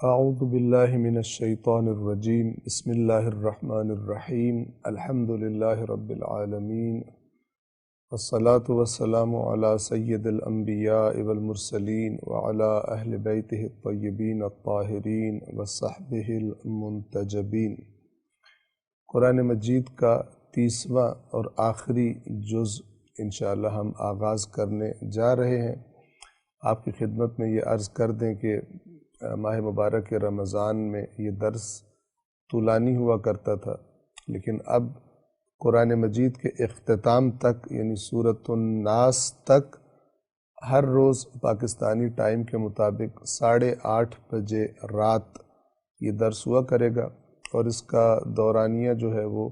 اعوذ باللہ من الشیطان الرجیم بسم اللہ الرحمن الرحیم الحمد للہ رب العالمین والصلاة والسلام علی سید الانبیاء والمرسلین وعلی اہل بیتہ الطیبین الطاہرین وصحبہ المنتجبین۔ قرآن مجید کا 30واں اور آخری جز انشاءاللہ ہم آغاز کرنے جا رہے ہیں۔ آپ کی خدمت میں یہ عرض کر دیں کہ ماہ مبارک رمضان میں یہ درس طولانی ہوا کرتا تھا، لیکن اب قرآن مجید کے اختتام تک یعنی سورۃ الناس تک ہر روز پاکستانی ٹائم کے مطابق 8:30 بجے رات یہ درس ہوا کرے گا، اور اس کا دورانیہ جو ہے وہ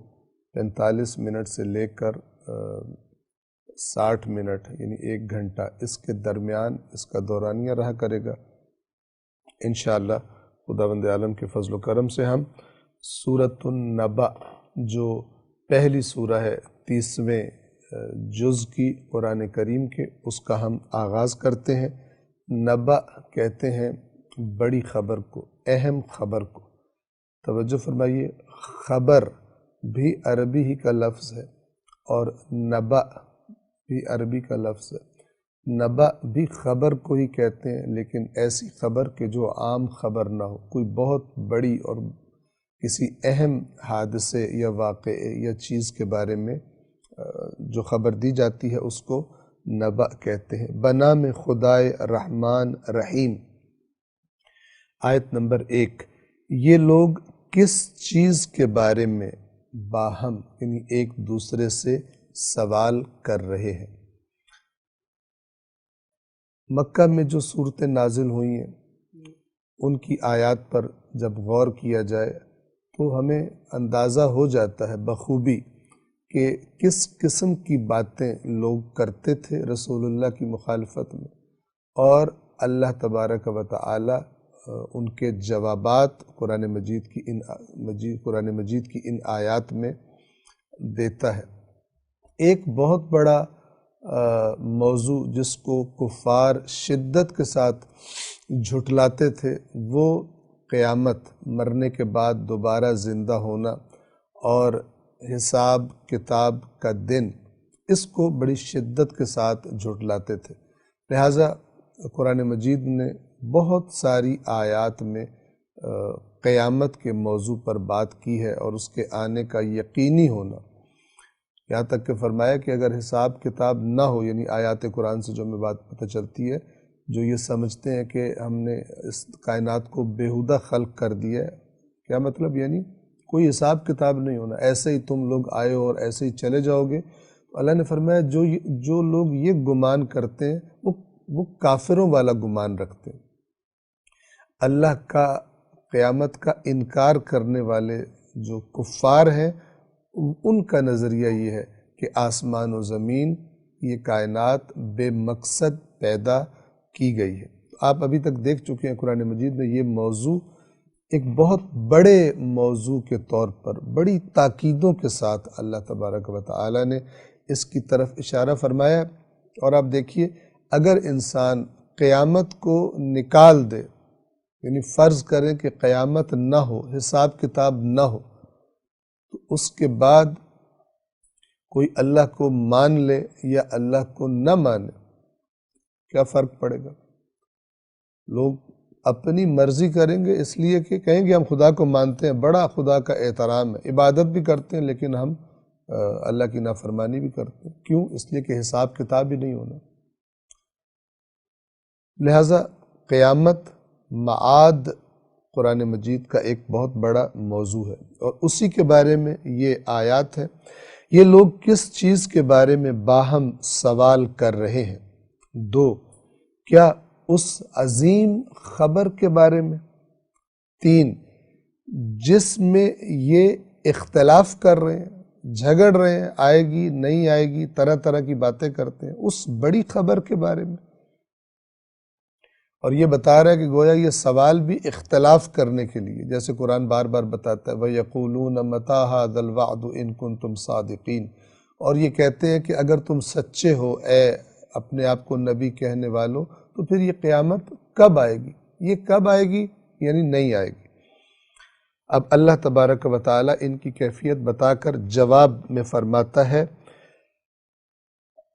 45 منٹ سے لے کر 60 منٹ یعنی 1 گھنٹہ اس کے درمیان اس کا دورانیہ رہا کرے گا۔ انشاءاللہ خداوند عالم کے فضل و کرم سے ہم سورۃ النبأ جو پہلی سورہ ہے 30ویں جز کی قرآن کریم کے، اس کا ہم آغاز کرتے ہیں۔ نبأ کہتے ہیں بڑی خبر کو، اہم خبر کو۔ توجہ فرمائیے، خبر بھی عربی ہی کا لفظ ہے اور نبأ بھی عربی کا لفظ ہے۔ نبأ بھی خبر کو ہی کہتے ہیں، لیکن ایسی خبر کہ جو عام خبر نہ ہو، کوئی بہت بڑی اور کسی اہم حادثے یا واقعے یا چیز کے بارے میں جو خبر دی جاتی ہے اس کو نبأ کہتے ہیں۔ بنام خدائے رحمان رحیم۔ آیت نمبر 1، یہ لوگ کس چیز کے بارے میں باہم یعنی ایک دوسرے سے سوال کر رہے ہیں۔ مکہ میں جو صورتیں نازل ہوئی ہیں ان کی آیات پر جب غور کیا جائے تو ہمیں اندازہ ہو جاتا ہے بخوبی کہ کس قسم کی باتیں لوگ کرتے تھے رسول اللہ کی مخالفت میں، اور اللہ تبارک و تعالی ان کے جوابات قرآن مجید کی ان آیات میں دیتا ہے۔ ایک بہت بڑا موضوع جس کو کفار شدت کے ساتھ جھٹلاتے تھے وہ قیامت، مرنے کے بعد دوبارہ زندہ ہونا اور حساب کتاب کا دن، اس کو بڑی شدت کے ساتھ جھٹلاتے تھے۔ لہٰذا قرآن مجید نے بہت ساری آیات میں قیامت کے موضوع پر بات کی ہے اور اس کے آنے کا یقینی ہونا، یہاں تک کہ فرمایا کہ اگر حساب کتاب نہ ہو، یعنی آیات قرآن سے جو ہمیں بات پتہ چلتی ہے، جو یہ سمجھتے ہیں کہ ہم نے اس کائنات کو بیہودہ خلق کر دیا ہے، کیا مطلب؟ یعنی کوئی حساب کتاب نہیں ہونا، ایسے ہی تم لوگ آئے ہو اور ایسے ہی چلے جاؤ گے۔ تو اللہ نے فرمایا جو لوگ یہ گمان کرتے ہیں وہ کافروں والا گمان رکھتے ہیں۔ اللہ کا قیامت کا انکار کرنے والے جو کفار ہیں ان کا نظریہ یہ ہے کہ آسمان و زمین، یہ کائنات بے مقصد پیدا کی گئی ہے۔ آپ ابھی تک دیکھ چکے ہیں قرآن مجید میں یہ موضوع ایک بہت بڑے موضوع کے طور پر بڑی تاکیدوں کے ساتھ اللہ تبارک و تعالی نے اس کی طرف اشارہ فرمایا۔ اور آپ دیکھیے، اگر انسان قیامت کو نکال دے، یعنی فرض کریں کہ قیامت نہ ہو، حساب کتاب نہ ہو، تو اس کے بعد کوئی اللہ کو مان لے یا اللہ کو نہ مانے، کیا فرق پڑے گا؟ لوگ اپنی مرضی کریں گے، اس لیے کہ کہیں گے ہم خدا کو مانتے ہیں، بڑا خدا کا احترام ہے، عبادت بھی کرتے ہیں، لیکن ہم اللہ کی نافرمانی بھی کرتے ہیں۔ کیوں؟ اس لیے کہ حساب کتاب ہی نہیں ہونا۔ لہٰذا قیامت، معاد قرآن مجید کا ایک بہت بڑا موضوع ہے، اور اسی کے بارے میں یہ آیات ہے۔ یہ لوگ کس چیز کے بارے میں باہم سوال کر رہے ہیں؟ 2، کیا اس عظیم خبر کے بارے میں؟ 3، جس میں یہ اختلاف کر رہے ہیں، جھگڑ رہے ہیں، آئے گی نہیں آئے گی، طرح طرح کی باتیں کرتے ہیں، اس بڑی خبر کے بارے میں۔ اور یہ بتا رہا ہے کہ گویا یہ سوال بھی اختلاف کرنے کے لیے، جیسے قرآن بار بار بتاتا ہے وَيَقُولُونَ مَتَىٰ هَٰذَا الْوَعْدُ إِن كُنتُمْ صَادِقِينَ، اور یہ کہتے ہیں کہ اگر تم سچے ہو اے اپنے آپ کو نبی کہنے والوں، تو پھر یہ قیامت کب آئے گی؟ یہ کب آئے گی؟ یعنی نہیں آئے گی۔ اب اللہ تبارک و تعالیٰ ان کی کیفیت بتا کر جواب میں فرماتا ہے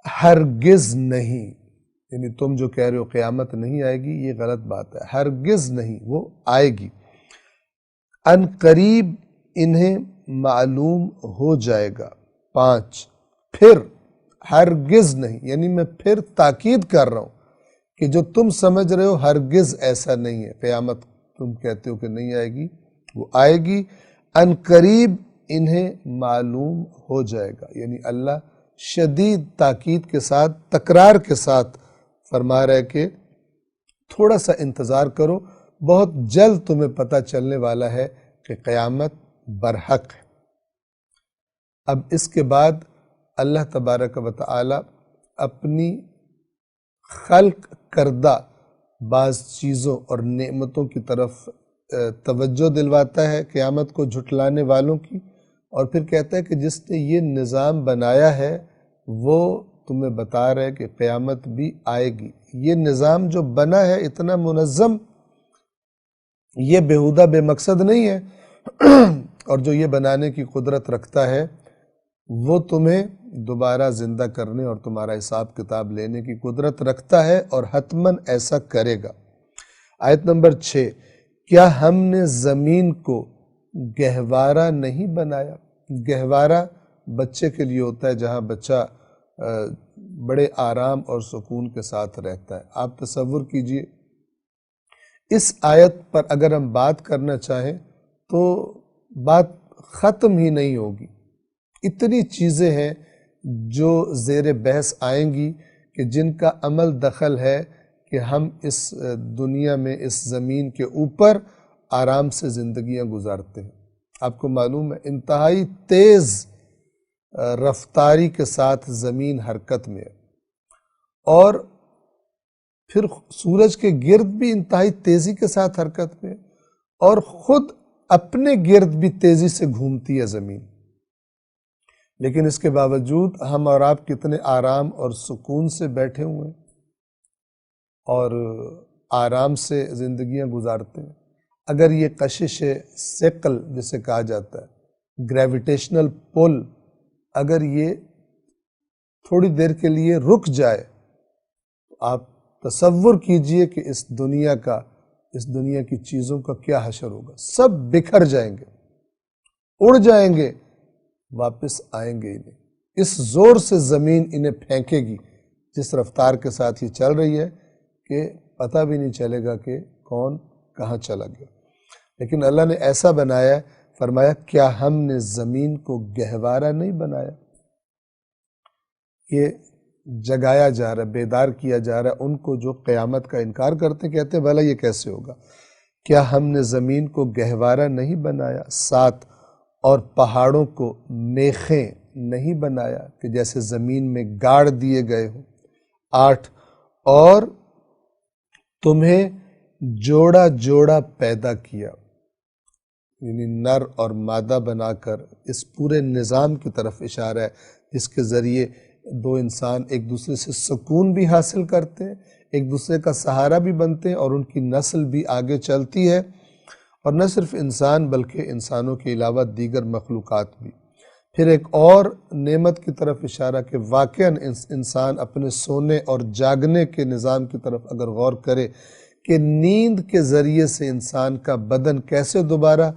ہرگز نہیں، یعنی تم جو کہہ رہے ہو قیامت نہیں آئے گی، یہ غلط بات ہے، ہرگز نہیں، وہ آئے گی۔ ان قریب انہیں معلوم ہو جائے گا۔ 5، پھر ہرگز نہیں، یعنی میں پھر تاکید کر رہا ہوں کہ جو تم سمجھ رہے ہو ہرگز ایسا نہیں ہے، قیامت تم کہتے ہو کہ نہیں آئے گی، وہ آئے گی۔ ان قریب انہیں معلوم ہو جائے گا، یعنی اللہ شدید تاکید کے ساتھ، تکرار کے ساتھ فرما رہا ہے کہ تھوڑا سا انتظار کرو، بہت جلد تمہیں پتہ چلنے والا ہے کہ قیامت برحق ہے۔ اب اس کے بعد اللہ تبارک و تعالی اپنی خلق کردہ بعض چیزوں اور نعمتوں کی طرف توجہ دلواتا ہے قیامت کو جھٹلانے والوں کی، اور پھر کہتا ہے کہ جس نے یہ نظام بنایا ہے وہ تمہیں بتا رہا ہے کہ قیامت بھی آئے گی۔ یہ نظام جو بنا ہے اتنا منظم، یہ بیہودہ بے مقصد نہیں ہے، اور جو یہ بنانے کی قدرت رکھتا ہے وہ تمہیں دوبارہ زندہ کرنے اور تمہارا حساب کتاب لینے کی قدرت رکھتا ہے، اور حتماً ایسا کرے گا۔ آیت نمبر 6، کیا ہم نے زمین کو گہوارہ نہیں بنایا؟ گہوارہ بچے کے لیے ہوتا ہے جہاں بچہ بڑے آرام اور سکون کے ساتھ رہتا ہے۔ آپ تصور کیجئے اس آیت پر اگر ہم بات کرنا چاہیں تو بات ختم ہی نہیں ہوگی۔ اتنی چیزیں ہیں جو زیر بحث آئیں گی کہ جن کا عمل دخل ہے کہ ہم اس دنیا میں اس زمین کے اوپر آرام سے زندگیاں گزارتے ہیں۔ آپ کو معلوم ہے انتہائی تیز رفتاری کے ساتھ زمین حرکت میں ہے، اور پھر سورج کے گرد بھی انتہائی تیزی کے ساتھ حرکت میں ہے، اور خود اپنے گرد بھی تیزی سے گھومتی ہے زمین۔ لیکن اس کے باوجود ہم اور آپ کتنے آرام اور سکون سے بیٹھے ہوئے ہیں اور آرام سے زندگیاں گزارتے ہیں۔ اگر یہ کشش ثقل جسے کہا جاتا ہے، گریویٹیشنل پل، اگر یہ تھوڑی دیر کے لیے رک جائے تو آپ تصور کیجئے کہ اس دنیا کی چیزوں کا کیا حشر ہوگا۔ سب بکھر جائیں گے، اڑ جائیں گے، واپس آئیں گے ہی نہیں۔ اس زور سے زمین انہیں پھینکے گی جس رفتار کے ساتھ یہ چل رہی ہے کہ پتہ بھی نہیں چلے گا کہ کون کہاں چلا گیا۔ لیکن اللہ نے ایسا بنایا، فرمایا کیا ہم نے زمین کو گہوارہ نہیں بنایا؟ یہ جگایا جا رہا ہے، بیدار کیا جا رہا ہے ان کو جو قیامت کا انکار کرتے، کہتے ہیں بھلا یہ کیسے ہوگا؟ کیا ہم نے زمین کو گہوارہ نہیں بنایا؟ 7، اور پہاڑوں کو میخیں نہیں بنایا کہ جیسے زمین میں گاڑ دیے گئے ہوں؟ 8، اور تمہیں جوڑا جوڑا پیدا کیا، یعنی نر اور مادہ بنا کر اس پورے نظام کی طرف اشارہ ہے جس کے ذریعے دو انسان ایک دوسرے سے سکون بھی حاصل کرتے ہیں، ایک دوسرے کا سہارا بھی بنتے ہیں، اور ان کی نسل بھی آگے چلتی ہے، اور نہ صرف انسان بلکہ انسانوں کے علاوہ دیگر مخلوقات بھی۔ پھر ایک اور نعمت کی طرف اشارہ کہ واقعاً انسان اپنے سونے اور جاگنے کے نظام کی طرف اگر غور کرے کہ نیند کے ذریعے سے انسان کا بدن کیسے دوبارہ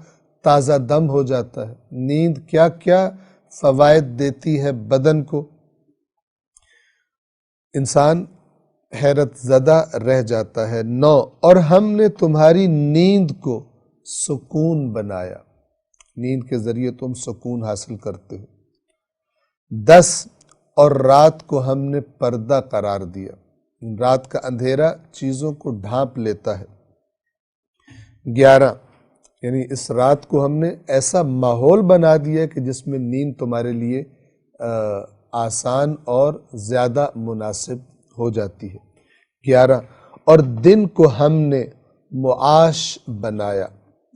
تازہ دم ہو جاتا ہے، نیند کیا کیا فوائد دیتی ہے بدن کو، انسان حیرت زدہ رہ جاتا ہے۔ 9، اور ہم نے تمہاری نیند کو سکون بنایا، نیند کے ذریعے تم سکون حاصل کرتے ہو۔ 10، اور رات کو ہم نے پردہ قرار دیا، رات کا اندھیرا چیزوں کو ڈھانپ لیتا ہے۔ 11، یعنی اس رات کو ہم نے ایسا ماحول بنا دیا کہ جس میں نیند تمہارے لیے آسان اور زیادہ مناسب ہو جاتی ہے۔ 11، اور دن کو ہم نے معاش بنایا،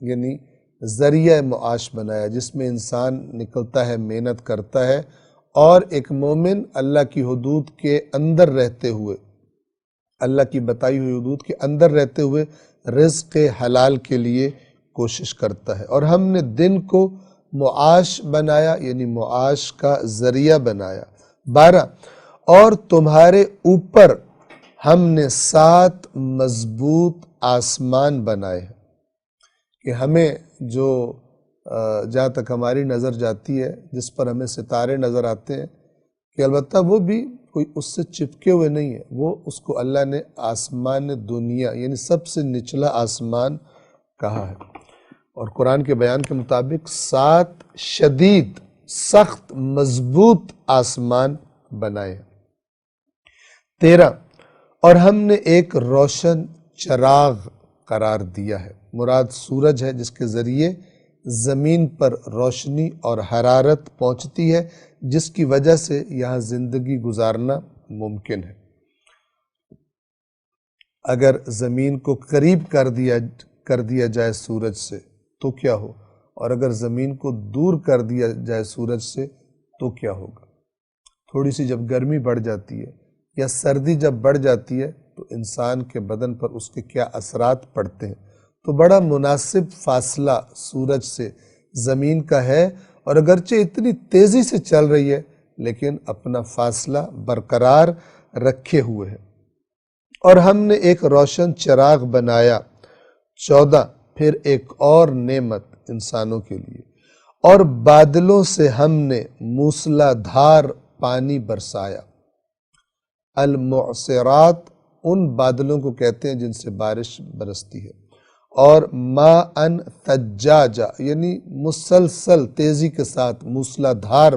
یعنی ذریعہ معاش بنایا جس میں انسان نکلتا ہے، محنت کرتا ہے، اور ایک مومن اللہ کی حدود کے اندر رہتے ہوئے اللہ کی بتائی ہوئی حدود کے اندر رہتے ہوئے رزق حلال کے لیے کوشش کرتا ہے۔ اور ہم نے دن کو معاش بنایا، یعنی معاش کا ذریعہ بنایا۔ 12 اور تمہارے اوپر ہم نے 7 مضبوط آسمان بنائے ہیں، کہ ہمیں جو جہاں تک ہماری نظر جاتی ہے، جس پر ہمیں ستارے نظر آتے ہیں، کہ البتہ وہ بھی کوئی اس سے چپکے ہوئے نہیں ہے، وہ اس کو اللہ نے آسمان دنیا یعنی سب سے نچلا آسمان کہا ہے۔ اور قرآن کے بیان کے مطابق 7 شدید سخت مضبوط آسمان بنائے ہیں۔ 13 اور ہم نے ایک روشن چراغ قرار دیا ہے، مراد سورج ہے، جس کے ذریعے زمین پر روشنی اور حرارت پہنچتی ہے، جس کی وجہ سے یہاں زندگی گزارنا ممکن ہے۔ اگر زمین کو قریب کر دیا جائے سورج سے تو کیا ہو، اور اگر زمین کو دور کر دیا جائے سورج سے تو کیا ہوگا؟ تھوڑی سی جب گرمی بڑھ جاتی ہے یا سردی جب بڑھ جاتی ہے تو انسان کے بدن پر اس کے کیا اثرات پڑتے ہیں۔ تو بڑا مناسب فاصلہ سورج سے زمین کا ہے، اور اگرچہ اتنی تیزی سے چل رہی ہے لیکن اپنا فاصلہ برقرار رکھے ہوئے ہے۔ اور ہم نے ایک روشن چراغ بنایا۔ 14 پھر ایک اور نعمت انسانوں کے لیے، اور بادلوں سے ہم نے موسلا دھار پانی برسایا۔ المعصرات ان بادلوں کو کہتے ہیں جن سے بارش برستی ہے۔ اور ماءً ثجاجا یعنی مسلسل تیزی کے ساتھ موسلا دھار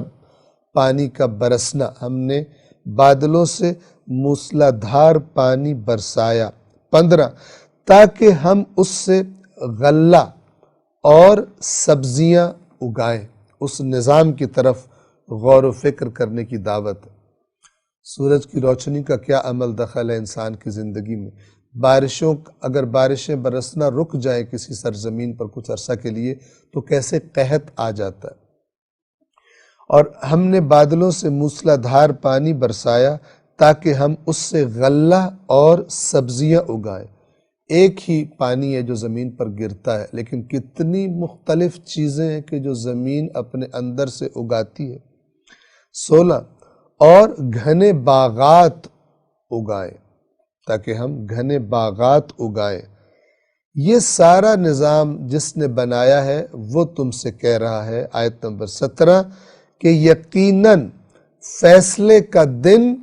پانی کا برسنا، ہم نے بادلوں سے موسلا دھار پانی برسایا۔ 15 تاکہ ہم اس سے غلہ اور سبزیاں اگائیں۔ اس نظام کی طرف غور و فکر کرنے کی دعوت ہے۔ سورج کی روشنی کا کیا عمل دخل ہے انسان کی زندگی میں؟ اگر بارشیں برسنا رک جائیں کسی سرزمین پر کچھ عرصہ کے لیے تو کیسے قحط آ جاتا ہے۔ اور ہم نے بادلوں سے موسلا دھار پانی برسایا تاکہ ہم اس سے غلہ اور سبزیاں اگائیں۔ ایک ہی پانی ہے جو زمین پر گرتا ہے، لیکن کتنی مختلف چیزیں ہیں کہ جو زمین اپنے اندر سے اگاتی ہے۔ 16 اور گھنے باغات اگائیں تاکہ ہم گھنے باغات اگائیں۔ یہ سارا نظام جس نے بنایا ہے وہ تم سے کہہ رہا ہے، آیت نمبر 17، کہ یقیناً فیصلے کا دن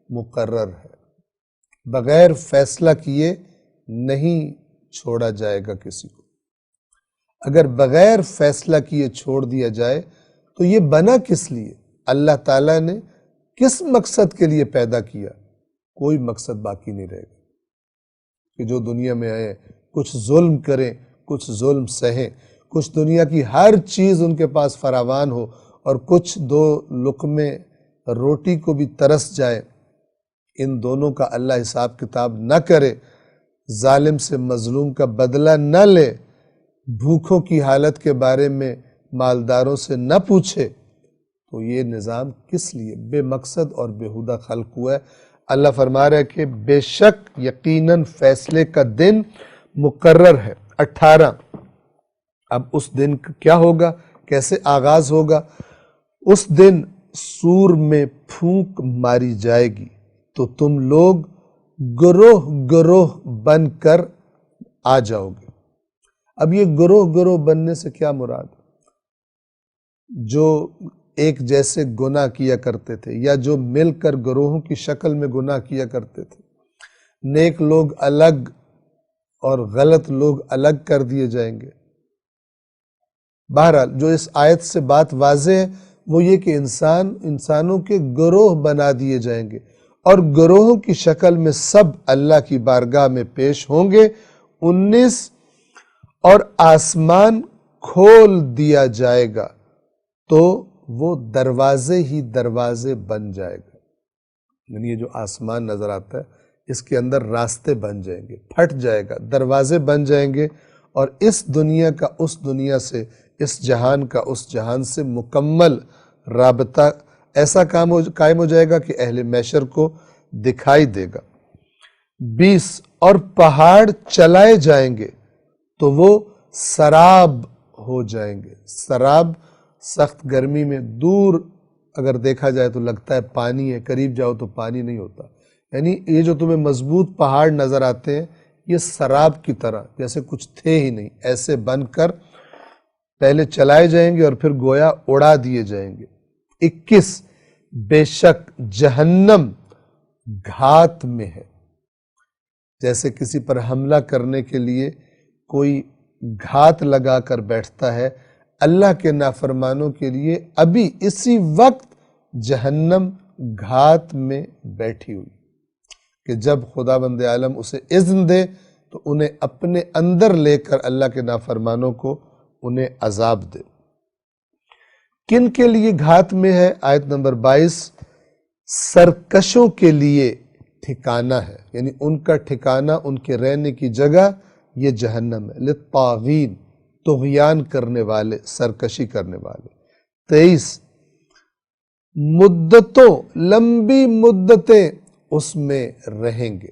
مقرر ہے، بغیر فیصلہ کیے نہیں چھوڑا جائے گا کسی کو۔ اگر بغیر فیصلہ کیے چھوڑ دیا جائے تو یہ بنا کس لیے؟ اللہ تعالیٰ نے کس مقصد کے لیے پیدا کیا؟ کوئی مقصد باقی نہیں رہے گا کہ جو دنیا میں آئے کچھ ظلم کریں، کچھ ظلم سہیں، کچھ دنیا کی ہر چیز ان کے پاس فراوان ہو اور کچھ 2 لقمے روٹی کو بھی ترس جائے۔ ان دونوں کا اللہ حساب کتاب نہ کرے، ظالم سے مظلوم کا بدلہ نہ لے، بھوکوں کی حالت کے بارے میں مالداروں سے نہ پوچھے، تو یہ نظام کس لیے بے مقصد اور بےہودہ خلق ہوا ہے۔ اللہ فرما رہا ہے کہ بے شک یقیناً فیصلے کا دن مقرر ہے۔ 18 اب اس دن کیا ہوگا، کیسے آغاز ہوگا؟ اس دن سور میں پھونک ماری جائے گی تو تم لوگ گروہ گروہ بن کر آ جاؤ گے۔ اب یہ گروہ گروہ بننے سے کیا مراد؟ جو ایک جیسے گناہ کیا کرتے تھے یا جو مل کر گروہوں کی شکل میں گناہ کیا کرتے تھے، نیک لوگ الگ اور غلط لوگ الگ کر دیے جائیں گے۔ بہرحال جو اس آیت سے بات واضح ہے وہ یہ کہ انسانوں کے گروہ بنا دیے جائیں گے، اور گروہوں کی شکل میں سب اللہ کی بارگاہ میں پیش ہوں گے۔ 19 اور آسمان کھول دیا جائے گا تو وہ دروازے ہی دروازے بن جائے گا، یعنی یہ جو آسمان نظر آتا ہے اس کے اندر راستے بن جائیں گے، پھٹ جائے گا، دروازے بن جائیں گے، اور اس دنیا کا اس دنیا سے، اس جہان کا اس جہان سے مکمل رابطہ ایسا قائم ہو جائے گا کہ اہل محشر کو دکھائی دے گا۔ 20 اور پہاڑ چلائے جائیں گے تو وہ سراب ہو جائیں گے۔ سراب سخت گرمی میں دور اگر دیکھا جائے تو لگتا ہے پانی ہے، قریب جاؤ تو پانی نہیں ہوتا، یعنی یہ جو تمہیں مضبوط پہاڑ نظر آتے ہیں یہ سراب کی طرح جیسے کچھ تھے ہی نہیں، ایسے بن کر پہلے چلائے جائیں گے اور پھر گویا اڑا دیے جائیں گے۔ 21 بے شک جہنم گھات میں ہے، جیسے کسی پر حملہ کرنے کے لیے کوئی گھات لگا کر بیٹھتا ہے، اللہ کے نافرمانوں کے لیے ابھی اسی وقت جہنم گھات میں بیٹھی ہوئی کہ جب خدا بند عالم اسے اذن دے تو انہیں اپنے اندر لے کر اللہ کے نافرمانوں کو انہیں عذاب دے۔ کن کے لیے گھات میں ہے؟ آیت نمبر 22 سرکشوں کے لیے ٹھکانہ ہے، یعنی ان کا ٹھکانہ، ان کے رہنے کی جگہ یہ جہنم ہے۔ للطاغین طغیان کرنے والے، سرکشی کرنے والے۔ 23 مدتوں، لمبی مدتیں اس میں رہیں گے،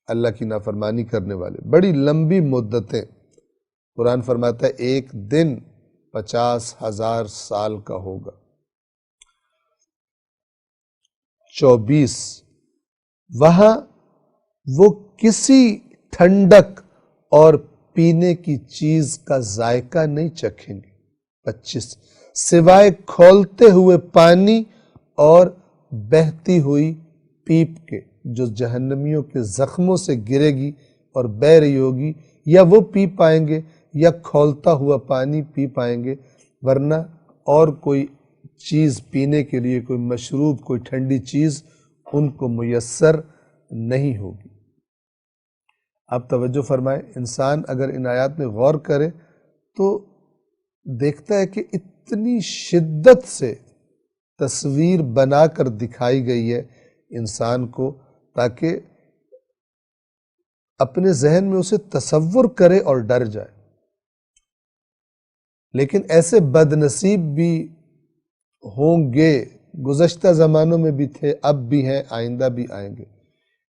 اللہ کی نافرمانی کرنے والے بڑی لمبی مدتیں۔ قرآن فرماتا ہے ایک دن 50,000 سال کا ہوگا۔ 24 وہاں وہ کسی ٹھنڈک اور پینے کی چیز کا ذائقہ نہیں چکھیں گے۔ 25 سوائے کھولتے ہوئے پانی اور بہتی ہوئی پیپ کے، جو جہنمیوں کے زخموں سے گرے گی اور بہہ رہی ہوگی، یا وہ پی پائیں گے یا کھولتا ہوا پانی پی پائیں گے، ورنہ اور کوئی چیز پینے کے لیے، کوئی مشروب، کوئی ٹھنڈی چیز ان کو میسر نہیں ہوگی۔ آپ توجہ فرمائیں، انسان اگر ان آیات میں غور کرے تو دیکھتا ہے کہ اتنی شدت سے تصویر بنا کر دکھائی گئی ہے انسان کو تاکہ اپنے ذہن میں اسے تصور کرے اور ڈر جائے۔ لیکن ایسے بد نصیب بھی ہوں گے، گزشتہ زمانوں میں بھی تھے، اب بھی ہیں، آئندہ بھی آئیں گے،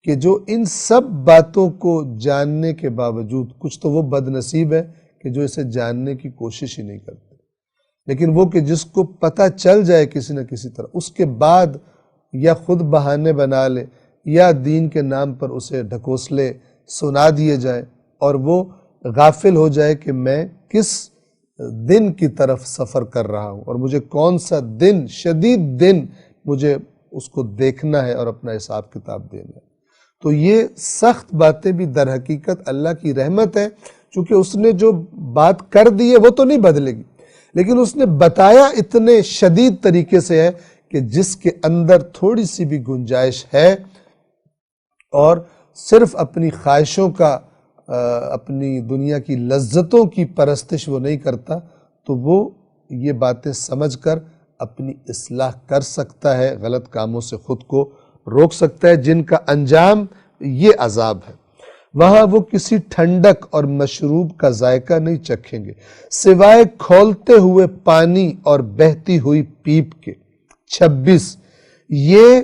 کہ جو ان سب باتوں کو جاننے کے باوجود، کچھ تو وہ بد نصیب ہے کہ جو اسے جاننے کی کوشش ہی نہیں کرتے، لیکن وہ کہ جس کو پتہ چل جائے کسی نہ کسی طرح، اس کے بعد یا خود بہانے بنا لے یا دین کے نام پر اسے ڈھکوسلے سنا دیے جائے اور وہ غافل ہو جائے کہ میں کس دن کی طرف سفر کر رہا ہوں اور مجھے کون سا دن، شدید دن مجھے اس کو دیکھنا ہے اور اپنا حساب کتاب دینا ہے۔ تو یہ سخت باتیں بھی در حقیقت اللہ کی رحمت ہے، چونکہ اس نے جو بات کر دی ہے وہ تو نہیں بدلے گی، لیکن اس نے بتایا اتنے شدید طریقے سے ہے کہ جس کے اندر تھوڑی سی بھی گنجائش ہے اور صرف اپنی خواہشوں کا، اپنی دنیا کی لذتوں کی پرستش وہ نہیں کرتا، تو وہ یہ باتیں سمجھ کر اپنی اصلاح کر سکتا ہے، غلط کاموں سے خود کو روک سکتا ہے، جن کا انجام یہ عذاب ہے۔ وہاں وہ کسی ٹھنڈک اور مشروب کا ذائقہ نہیں چکھیں گے سوائے کھولتے ہوئے پانی اور بہتی ہوئی پیپ کے۔ 26 یہ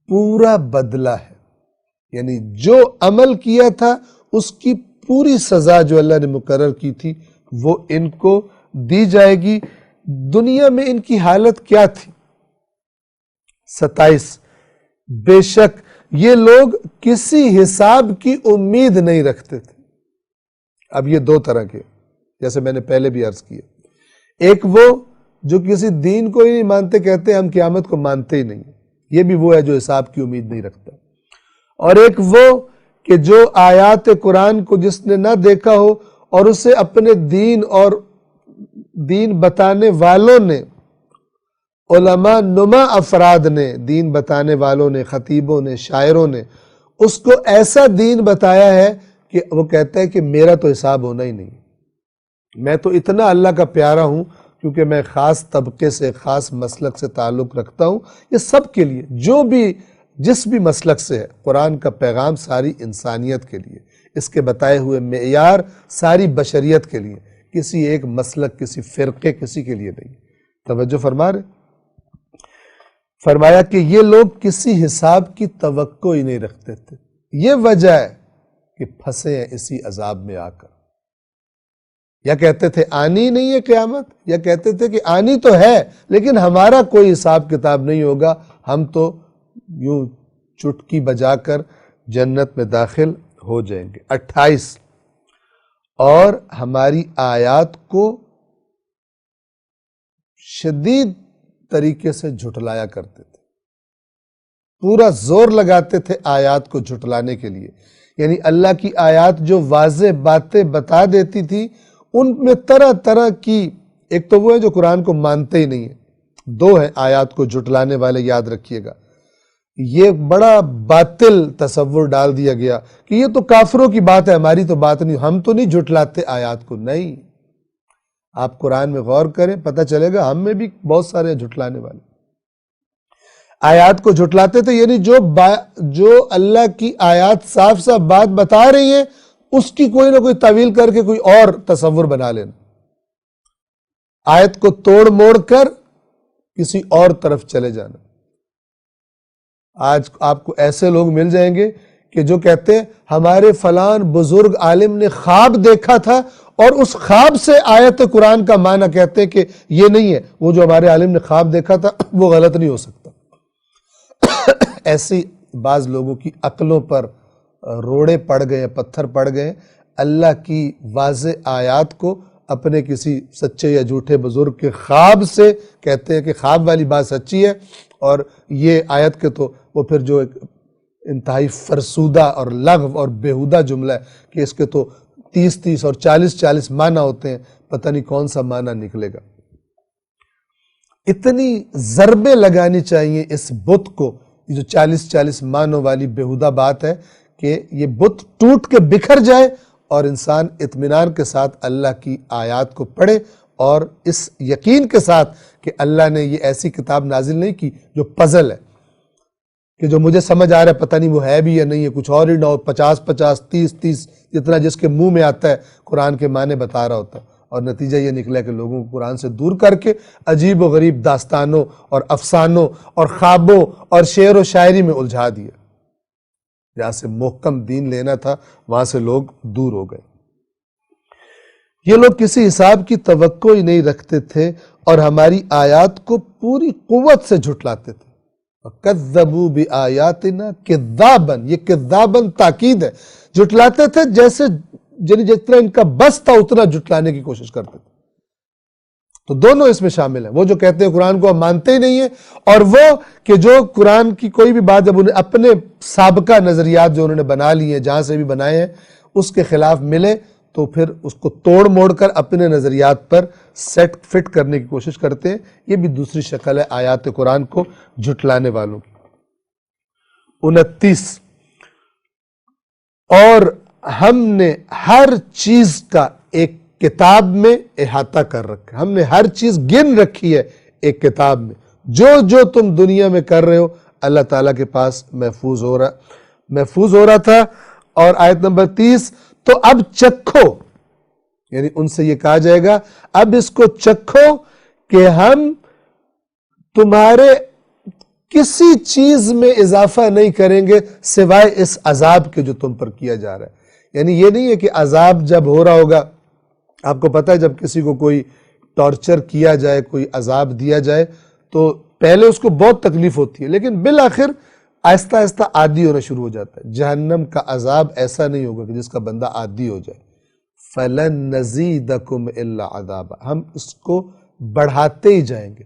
پورا بدلہ ہے، یعنی جو عمل کیا تھا اس کی پوری سزا جو اللہ نے مقرر کی تھی وہ ان کو دی جائے گی۔ دنیا میں ان کی حالت کیا تھی؟ 27 بے شک یہ لوگ کسی حساب کی امید نہیں رکھتے تھے۔ اب یہ دو طرح کے، جیسے میں نے پہلے بھی عرض کیا، ایک وہ جو کسی دین کو ہی نہیں مانتے، کہتے ہیں ہم قیامت کو مانتے ہی نہیں، یہ بھی وہ ہے جو حساب کی امید نہیں رکھتا، اور ایک وہ کہ جو آیات قرآن کو جس نے نہ دیکھا ہو اور اسے اپنے دین اور دین بتانے والوں نے، علماء نما افراد نے، دین بتانے والوں نے، خطیبوں نے، شاعروں نے اس کو ایسا دین بتایا ہے کہ وہ کہتا ہے کہ میرا تو حساب ہونا ہی نہیں، میں تو اتنا اللہ کا پیارا ہوں کیونکہ میں خاص طبقے سے، خاص مسلک سے تعلق رکھتا ہوں۔ یہ سب کے لیے، جو بھی جس بھی مسلک سے ہے، قرآن کا پیغام ساری انسانیت کے لیے، اس کے بتائے ہوئے معیار ساری بشریت کے لیے، کسی ایک مسلک، کسی فرقے، کسی کے لیے نہیں۔ توجہ فرما رہے؟ فرمایا کہ یہ لوگ کسی حساب کی توقع ہی نہیں رکھتے تھے، یہ وجہ ہے کہ پھنسے ہیں اسی عذاب میں آ کر۔ یا کہتے تھے آنی نہیں ہے قیامت، یا کہتے تھے کہ آنی تو ہے لیکن ہمارا کوئی حساب کتاب نہیں ہوگا، ہم تو یوں چٹکی بجا کر جنت میں داخل ہو جائیں گے۔ 28 اور ہماری آیات کو شدید طریقے سے جھٹلایا کرتے تھے، پورا زور لگاتے تھے آیات کو جھٹلانے کے لیے، یعنی اللہ کی آیات جو واضح باتیں بتا دیتی تھی ان میں طرح طرح کی، ایک تو وہ ہے جو قرآن کو مانتے ہی نہیں ہیں، دو ہیں آیات کو جھٹلانے والے، یاد رکھیے گا۔ یہ بڑا باطل تصور ڈال دیا گیا کہ یہ تو کافروں کی بات ہے، ہماری تو بات نہیں، ہم تو نہیں جھٹلاتے آیات کو۔ نہیں، آپ قرآن میں غور کریں، پتہ چلے گا ہم میں بھی بہت سارے جھٹلانے والے آیات کو جھٹلاتے تھے، یعنی جو اللہ کی آیات صاف صاف بات بتا رہی ہیں اس کی کوئی نہ کوئی تعویل کر کے کوئی اور تصور بنا لینا، آیت کو توڑ موڑ کر کسی اور طرف چلے جانا۔ آج آپ کو ایسے لوگ مل جائیں گے کہ جو کہتے ہیں ہمارے فلان بزرگ عالم نے خواب دیکھا تھا اور اس خواب سے آیت قرآن کا معنی کہتے ہیں کہ یہ نہیں ہے، وہ جو ہمارے عالم نے خواب دیکھا تھا وہ غلط نہیں ہو سکتا۔ ایسی بعض لوگوں کی عقلوں پر روڑے پڑ گئے، پتھر پڑ گئے، اللہ کی واضح آیات کو اپنے کسی سچے یا جھوٹے بزرگ کے خواب سے کہتے ہیں کہ خواب والی بات سچی ہے، اور یہ آیت کے تو وہ پھر جو ایک انتہائی فرسودہ اور لغو اور بیہودہ جملہ ہے کہ اس کے تو 30 اور 40 معنی ہوتے ہیں، پتہ نہیں کون سا معنی نکلے گا۔ اتنی ضربیں لگانی چاہیے اس بت کو، یہ جو 40 معنوں والی بیہودہ بات ہے، کہ یہ بت ٹوٹ کے بکھر جائے اور انسان اطمینان کے ساتھ اللہ کی آیات کو پڑھے، اور اس یقین کے ساتھ کہ اللہ نے یہ ایسی کتاب نازل نہیں کی جو پزل ہے، کہ جو مجھے سمجھ آ رہا ہے پتہ نہیں وہ ہے بھی یا نہیں ہے، کچھ اور ہی نہ ہو، 50 30 جتنا جس کے منہ میں آتا ہے قرآن کے معنی بتا رہا ہوتا ہے، اور نتیجہ یہ نکلا کہ لوگوں کو قرآن سے دور کر کے عجیب و غریب داستانوں اور افسانوں اور خوابوں اور شعر و شاعری میں الجھا دیا۔ جہاں سے محکم دین لینا تھا وہاں سے لوگ دور ہو گئے۔ یہ لوگ کسی حساب کی توقع ہی نہیں رکھتے تھے اور ہماری آیات کو پوری قوت سے جھٹلاتے تھے۔ وَكَذَّبُوا بِآيَاتِنَا كِذَّابًا، یہ کذاباً تاکید ہے، جھٹلاتے تھے جیسے جتنا ان کا بس تھا اتنا جھٹلانے کی کوشش کرتے تھے۔ تو دونوں اس میں شامل ہیں، وہ جو کہتے ہیں قرآن کو ہم مانتے ہی نہیں ہیں، اور وہ کہ جو قرآن کی کوئی بھی بات جب انہیں اپنے سابقہ نظریات جو انہوں نے بنا لی ہیں، جہاں سے بھی بنائے ہیں، اس کے خلاف ملے تو پھر اس کو توڑ موڑ کر اپنے نظریات پر سیٹ فٹ کرنے کی کوشش کرتے ہیں۔ یہ بھی دوسری شکل ہے آیات قرآن کو جھٹلانے والوں کی۔ 29 اور ہم نے ہر چیز کا ایک کتاب میں احاطہ کر رکھا، ہم نے ہر چیز گن رکھی ہے ایک کتاب میں، جو تم دنیا میں کر رہے ہو اللہ تعالیٰ کے پاس محفوظ ہو رہا تھا۔ اور آیت نمبر 30 تو اب چکھو، یعنی ان سے یہ کہا جائے گا اب اس کو چکھو کہ ہم تمہارے کسی چیز میں اضافہ نہیں کریں گے سوائے اس عذاب کے جو تم پر کیا جا رہا ہے۔ یعنی یہ نہیں ہے کہ عذاب جب ہو رہا ہوگا، آپ کو پتہ ہے جب کسی کو کوئی ٹارچر کیا جائے، کوئی عذاب دیا جائے تو پہلے اس کو بہت تکلیف ہوتی ہے، لیکن بالآخر آہستہ آہستہ عادی ہونا شروع ہو جاتا ہے۔ جہنم کا عذاب ایسا نہیں ہوگا کہ جس کا بندہ عادی ہو جائے۔ فَلَن نَزِيدَكُمْ إِلَّا عَذَابًا، ہم اس کو بڑھاتے ہی جائیں گے۔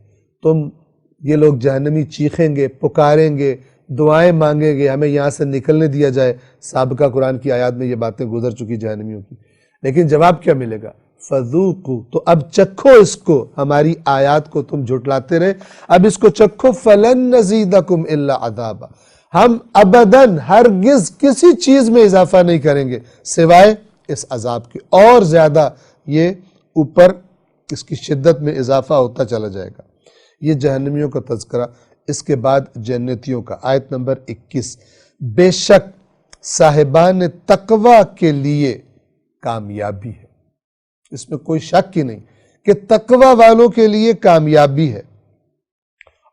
یہ لوگ جہنمی چیخیں گے، پکاریں گے، دعائیں مانگیں گے ہمیں یہاں سے نکلنے دیا جائے۔ سابقہ قرآن کی آیات میں یہ باتیں گزر چکی جہنمیوں کی، لیکن جواب کیا ملے گا؟ فَذُوقُوا، تو اب چکھو اس کو، ہماری آیات کو تم جھٹلاتے رہے، اب اس کو چکھو۔ فَلَن نَزِيدَكُمْ إِلَّا عَذَابًا، ہم ابداً ہرگز کسی چیز میں اضافہ نہیں کریں گے سوائے اس عذاب کے، اور زیادہ یہ اوپر اس کی شدت میں اضافہ ہوتا چلا جائے گا۔ یہ جہنمیوں کا تذکرہ۔ اس کے بعد جنتیوں کا، آیت نمبر 21، بے شک صاحبان تقوی کے لیے کامیابی ہے، اس میں کوئی شک ہی نہیں کہ تقوی والوں کے لیے کامیابی ہے،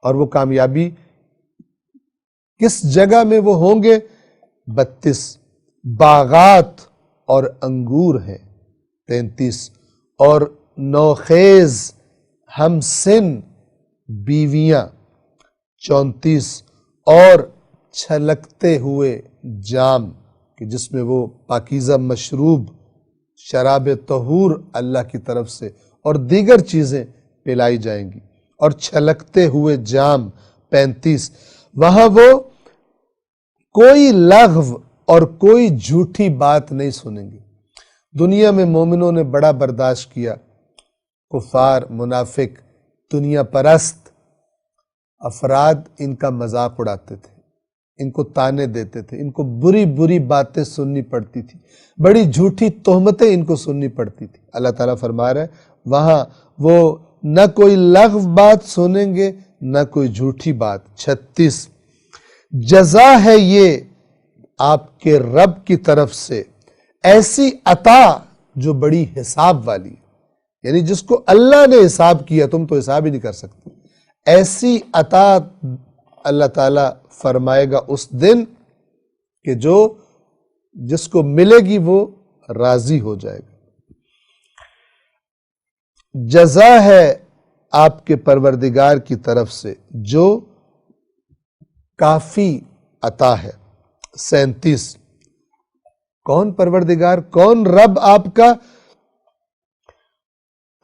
اور وہ کامیابی کس جگہ میں وہ ہوں گے؟ 32 باغات اور انگور ہیں، 33 اور نوخیز ہم سن بیویاں، 34 اور چھلکتے ہوئے جام کہ جس میں وہ پاکیزہ مشروب شراب طہور اللہ کی طرف سے اور دیگر چیزیں پلائی جائیں گی، اور چھلکتے ہوئے جام، 35 وہاں وہ کوئی لغو اور کوئی جھوٹی بات نہیں سنیں گے۔ دنیا میں مومنوں نے بڑا برداشت کیا، کفار، منافق، دنیا پرست افراد ان کا مذاق اڑاتے تھے، ان کو تانے دیتے تھے، ان کو بری بری باتیں سننی پڑتی تھی، بڑی جھوٹی تہمتیں ان کو سننی پڑتی تھی۔ اللہ تعالیٰ فرما رہا ہے وہاں وہ نہ کوئی لغو بات سنیں گے نہ کوئی جھوٹی بات۔ 36 جزا ہے یہ آپ کے رب کی طرف سے ایسی عطا جو بڑی حساب والی ہے، یعنی جس کو اللہ نے حساب کیا، تم تو حساب ہی نہیں کر سکتے، ایسی عطا اللہ تعالیٰ فرمائے گا اس دن کہ جس کو ملے گی وہ راضی ہو جائے گا۔ جزا ہے آپ کے پروردگار کی طرف سے جو کافی عطا ہے۔ 37 کون پروردگار، کون رب آپ کا؟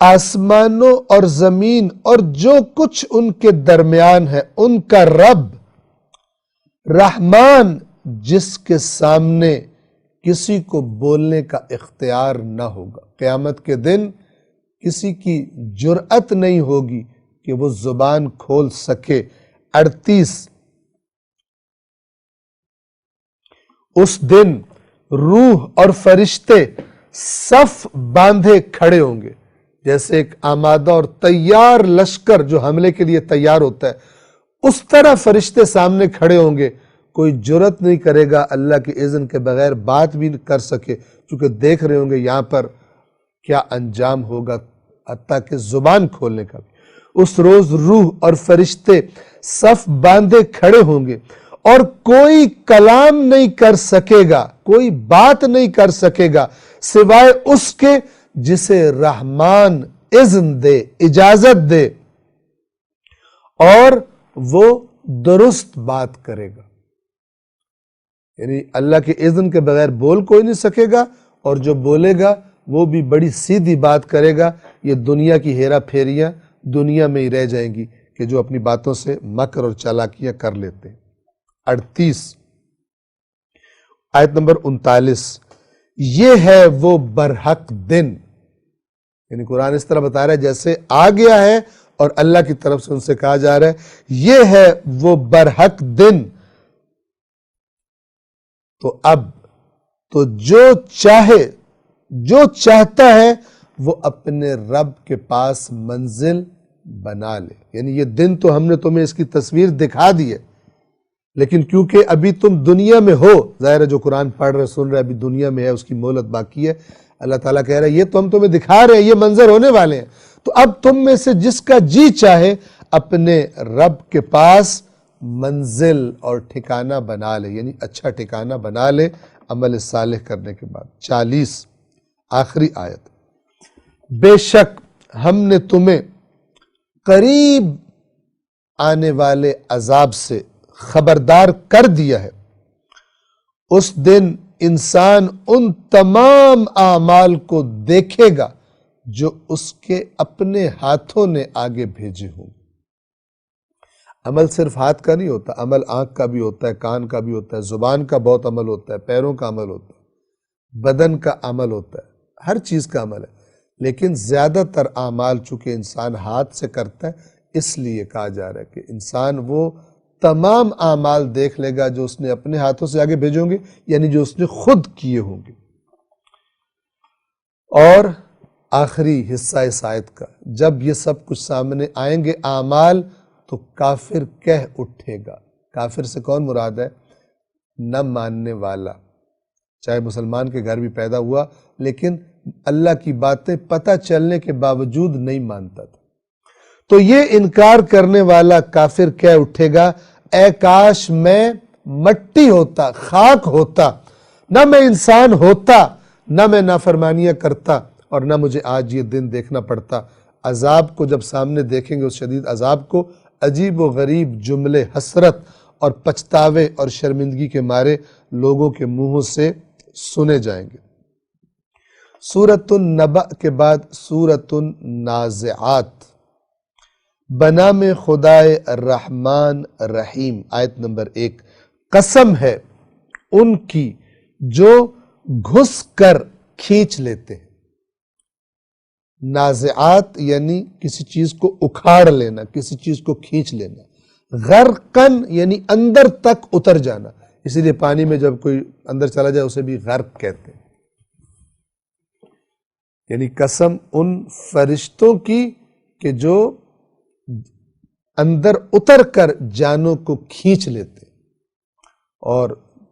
آسمانوں اور زمین اور جو کچھ ان کے درمیان ہے ان کا رب، رحمان جس کے سامنے کسی کو بولنے کا اختیار نہ ہوگا۔ قیامت کے دن کسی کی جرأت نہیں ہوگی کہ وہ زبان کھول سکے۔ 38 اس دن روح اور فرشتے صف باندھے کھڑے ہوں گے، جیسے ایک آمادہ اور تیار لشکر جو حملے کے لیے تیار ہوتا ہے، اس طرح فرشتے سامنے کھڑے ہوں گے۔ کوئی جرأت نہیں کرے گا اللہ کے اذن کے بغیر بات بھی کر سکے، چونکہ دیکھ رہے ہوں گے یہاں پر کیا انجام ہوگا، حتیٰ کہ زبان کھولنے کا بھی۔ اس روز روح اور فرشتے صف باندھے کھڑے ہوں گے اور کوئی کلام نہیں کر سکے گا، کوئی بات نہیں کر سکے گا سوائے اس کے جسے رحمان اذن دے، اجازت دے، اور وہ درست بات کرے گا۔ یعنی اللہ کے اذن کے بغیر بول کوئی نہیں سکے گا، اور جو بولے گا وہ بھی بڑی سیدھی بات کرے گا۔ یہ دنیا کی ہیرا پھیریاں دنیا میں ہی رہ جائیں گی کہ جو اپنی باتوں سے مکر اور چالاکیاں کر لیتے ہیں۔ 38 آیت نمبر 39 یہ ہے وہ برحق دن، یعنی قرآن اس طرح بتا رہا ہے جیسے آ گیا ہے اور اللہ کی طرف سے ان سے کہا جا رہا ہے یہ ہے وہ برحق دن۔ تو اب تو جو چاہتا ہے وہ اپنے رب کے پاس منزل بنا لے۔ یعنی یہ دن تو ہم نے تمہیں اس کی تصویر دکھا دی ہے، لیکن کیونکہ ابھی تم دنیا میں ہو، ظاہر ہے جو قرآن پڑھ رہے سن رہے ابھی دنیا میں ہے، اس کی مہلت باقی ہے۔ اللہ تعالیٰ کہہ رہا ہے یہ تو ہم تمہیں دکھا رہے ہیں، یہ منظر ہونے والے ہیں، تو اب تم میں سے جس کا جی چاہے اپنے رب کے پاس منزل اور ٹھکانہ بنا لے، یعنی اچھا ٹھکانہ بنا لے عمل صالح کرنے کے بعد۔ 40 آخری آیت، بے شک ہم نے تمہیں قریب آنے والے عذاب سے خبردار کر دیا ہے۔ اس دن انسان ان تمام اعمال کو دیکھے گا جو اس کے اپنے ہاتھوں نے آگے بھیجے ہوں۔ عمل صرف ہاتھ کا نہیں ہوتا، عمل آنکھ کا بھی ہوتا ہے، کان کا بھی ہوتا ہے، زبان کا بہت عمل ہوتا ہے، پیروں کا عمل ہوتا ہے، بدن کا عمل ہوتا ہے، ہر چیز کا عمل ہے۔ لیکن زیادہ تر اعمال چونکہ انسان ہاتھ سے کرتا ہے، اس لیے کہا جا رہا ہے کہ انسان وہ تمام اعمال دیکھ لے گا جو اس نے اپنے ہاتھوں سے آگے بھیجے ہوں گے، یعنی جو اس نے خود کیے ہوں گے۔ اور آخری حصہ اس آیت کا، جب یہ سب کچھ سامنے آئیں گے اعمال، تو کافر کہہ اٹھے گا۔ کافر سے کون مراد ہے؟ نہ ماننے والا، چاہے مسلمان کے گھر بھی پیدا ہوا لیکن اللہ کی باتیں پتہ چلنے کے باوجود نہیں مانتا تھا، تو یہ انکار کرنے والا کافر کہہ اٹھے گا اے کاش میں مٹی ہوتا، خاک ہوتا، نہ میں انسان ہوتا، نہ میں نافرمانیاں کرتا، اور نہ مجھے آج یہ دن دیکھنا پڑتا۔ عذاب کو جب سامنے دیکھیں گے، اس شدید عذاب کو، عجیب و غریب جملے حسرت اور پچھتاوے اور شرمندگی کے مارے لوگوں کے منہوں سے سنے جائیں گے۔ سورۃ النبأ کے بعد سورۃ النازعات، بنام خدائے الرحمن الرحیم، آیت نمبر 1۔ قسم ہے ان کی جو گھس کر کھینچ لیتے ہیں۔ نازعات یعنی کسی چیز کو اکھاڑ لینا، کسی چیز کو کھینچ لینا۔ غرقن یعنی اندر تک اتر جانا، اسی لیے پانی میں جب کوئی اندر چلا جائے اسے بھی غرق کہتے ہیں۔ یعنی قسم ان فرشتوں کی کہ جو اندر اتر کر جانوں کو کھینچ لیتے اور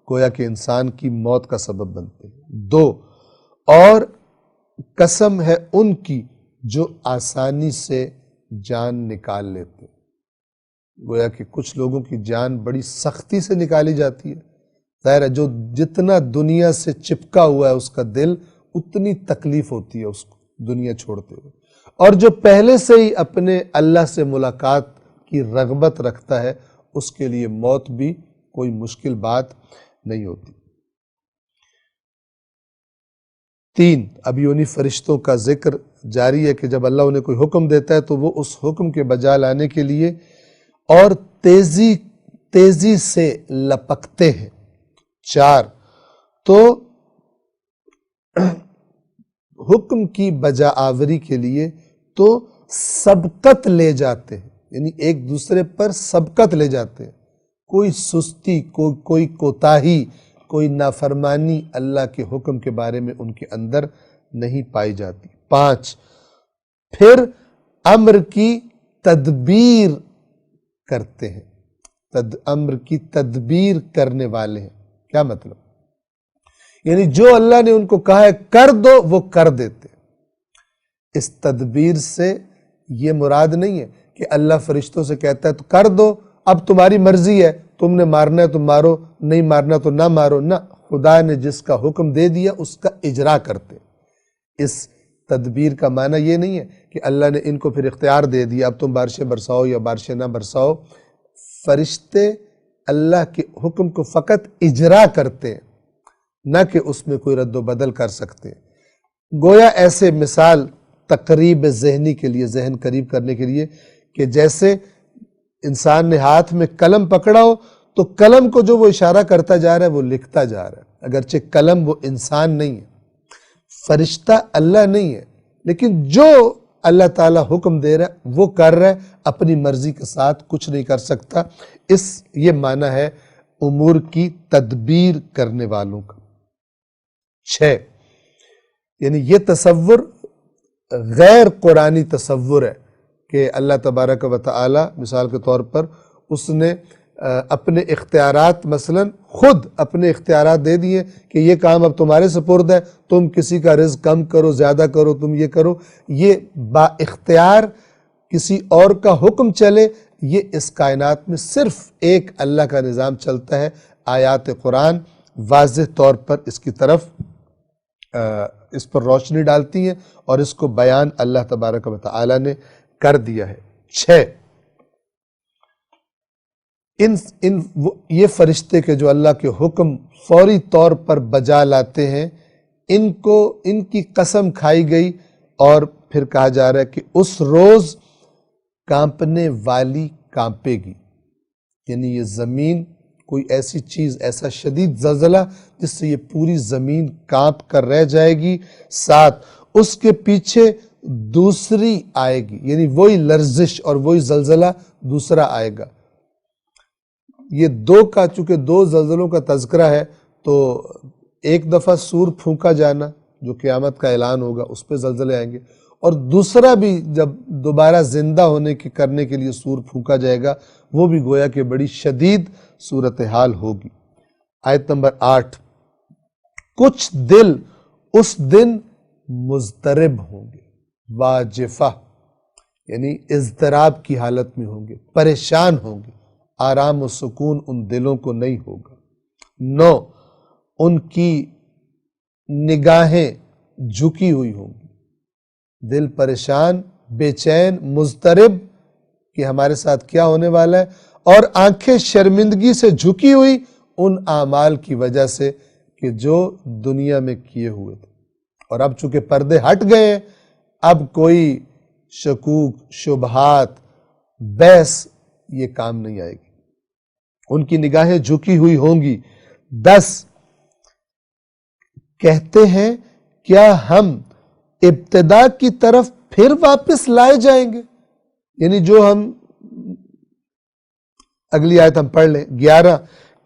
گویا کہ انسان کی موت کا سبب بنتے ہیں۔ 2، اور قسم ہے ان کی جو آسانی سے جان نکال لیتے ہیں۔ گویا کہ کچھ لوگوں کی جان بڑی سختی سے نکالی جاتی ہے، ظاہر ہے جو جتنا دنیا سے چپکا ہوا ہے اس کا دل، اتنی تکلیف ہوتی ہے اس کو دنیا چھوڑتے ہوئے، اور جو پہلے سے ہی اپنے اللہ سے ملاقات کی رغبت رکھتا ہے اس کے لیے موت بھی کوئی مشکل بات نہیں ہوتی۔ 3، ابھی انہی فرشتوں کا ذکر جاری ہے کہ جب اللہ انہیں کوئی حکم دیتا ہے تو وہ اس حکم کے بجا لانے کے لیے اور تیزی سے لپکتے ہیں۔ 4، تو حکم کی بجا آوری کے لیے تو سبقت لے جاتے ہیں، یعنی ایک دوسرے پر سبقت لے جاتے ہیں، کوئی سستی، کوئی کوتاہی، کوئی نافرمانی اللہ کے حکم کے بارے میں ان کے اندر نہیں پائی جاتی۔ 5، پھر امر کی تدبیر کرتے ہیں، امر کی تدبیر کرنے والے ہیں۔ کیا مطلب؟ یعنی جو اللہ نے ان کو کہا ہے کر دو وہ کر دیتے۔ اس تدبیر سے یہ مراد نہیں ہے کہ اللہ فرشتوں سے کہتا ہے تو کر دو، اب تمہاری مرضی ہے، تم نے مارنا ہے تو مارو، نہیں مارنا تو نہ مارو، نہ، خدا نے جس کا حکم دے دیا اس کا اجرا کرتے۔ اس تدبیر کا معنی یہ نہیں ہے کہ اللہ نے ان کو پھر اختیار دے دیا اب تم بارشیں برساؤ یا بارشیں نہ برساؤ۔ فرشتے اللہ کے حکم کو فقط اجرا کرتے ہیں، نہ کہ اس میں کوئی رد و بدل کر سکتے۔ گویا ایسے مثال تقریب ذہنی کے لیے، ذہن قریب کرنے کے لیے، کہ جیسے انسان نے ہاتھ میں قلم پکڑا ہو تو قلم کو جو وہ اشارہ کرتا جا رہا ہے وہ لکھتا جا رہا ہے، اگرچہ قلم وہ انسان نہیں ہے، فرشتہ اللہ نہیں ہے، لیکن جو اللہ تعالیٰ حکم دے رہا ہے وہ کر رہا ہے، اپنی مرضی کے ساتھ کچھ نہیں کر سکتا۔ یہ معنی ہے امور کی تدبیر کرنے والوں کا۔ 6، یعنی یہ تصور غیر قرآنی تصور ہے کہ اللہ تبارک و تعالی مثال کے طور پر اس نے اپنے اختیارات، مثلا خود اپنے اختیارات دے دیے کہ یہ کام اب تمہارے سپرد ہے، تم کسی کا رزق کم کرو، زیادہ کرو، تم یہ کرو، یہ با اختیار کسی اور کا حکم چلے، یہ اس کائنات میں صرف ایک اللہ کا نظام چلتا ہے۔ آیات قرآن واضح طور پر اس کی طرف اس پر روشنی ڈالتی ہیں اور اس کو بیان اللہ تبارک و تعالی نے کر دیا ہے۔ 6، یہ فرشتے کے جو اللہ کے حکم فوری طور پر بجا لاتے ہیں، ان کی قسم کھائی گئی، اور پھر کہا جا رہا ہے کہ اس روز کانپنے والی کانپے گی، یعنی یہ زمین کوئی ایسی چیز، ایسا شدید زلزلہ جس سے یہ پوری زمین کانپ کر رہ جائے گی، ساتھ اس کے پیچھے دوسری آئے گی، یعنی وہی لرزش اور وہی زلزلہ دوسرا آئے گا۔ یہ چونکہ دو زلزلوں کا تذکرہ ہے تو ایک دفعہ سور پھونکا جانا جو قیامت کا اعلان ہوگا، اس پہ زلزلے آئیں گے، اور دوسرا بھی جب دوبارہ زندہ کرنے کے لیے سور پھونکا جائے گا، وہ بھی گویا کہ بڑی شدید صورتحال ہوگی۔ آیت نمبر 8، کچھ دل اس دن مضطرب ہوں گے، واجفہ یعنی اضطراب کی حالت میں ہوں گے، پریشان ہوں گے، آرام و سکون ان دلوں کو نہیں ہوگا۔ 9، ان کی نگاہیں جھکی ہوئی ہوں گی، دل پریشان، بے چین، مضطرب کہ ہمارے ساتھ کیا ہونے والا ہے، اور آنکھیں شرمندگی سے جھکی ہوئی ان اعمال کی وجہ سے کہ جو دنیا میں کیے ہوئے تھے۔ اور اب چونکہ پردے ہٹ گئے ہیں، اب کوئی شکوک، شبہات، بحث یہ کام نہیں آئے گی، ان کی نگاہیں جھکی ہوئی ہوں گی۔ 10، کہتے ہیں کیا ہم ابتدا کی طرف پھر واپس لائے جائیں گے؟ یعنی جو ہم اگلی آیت ہم پڑھ لیں 11،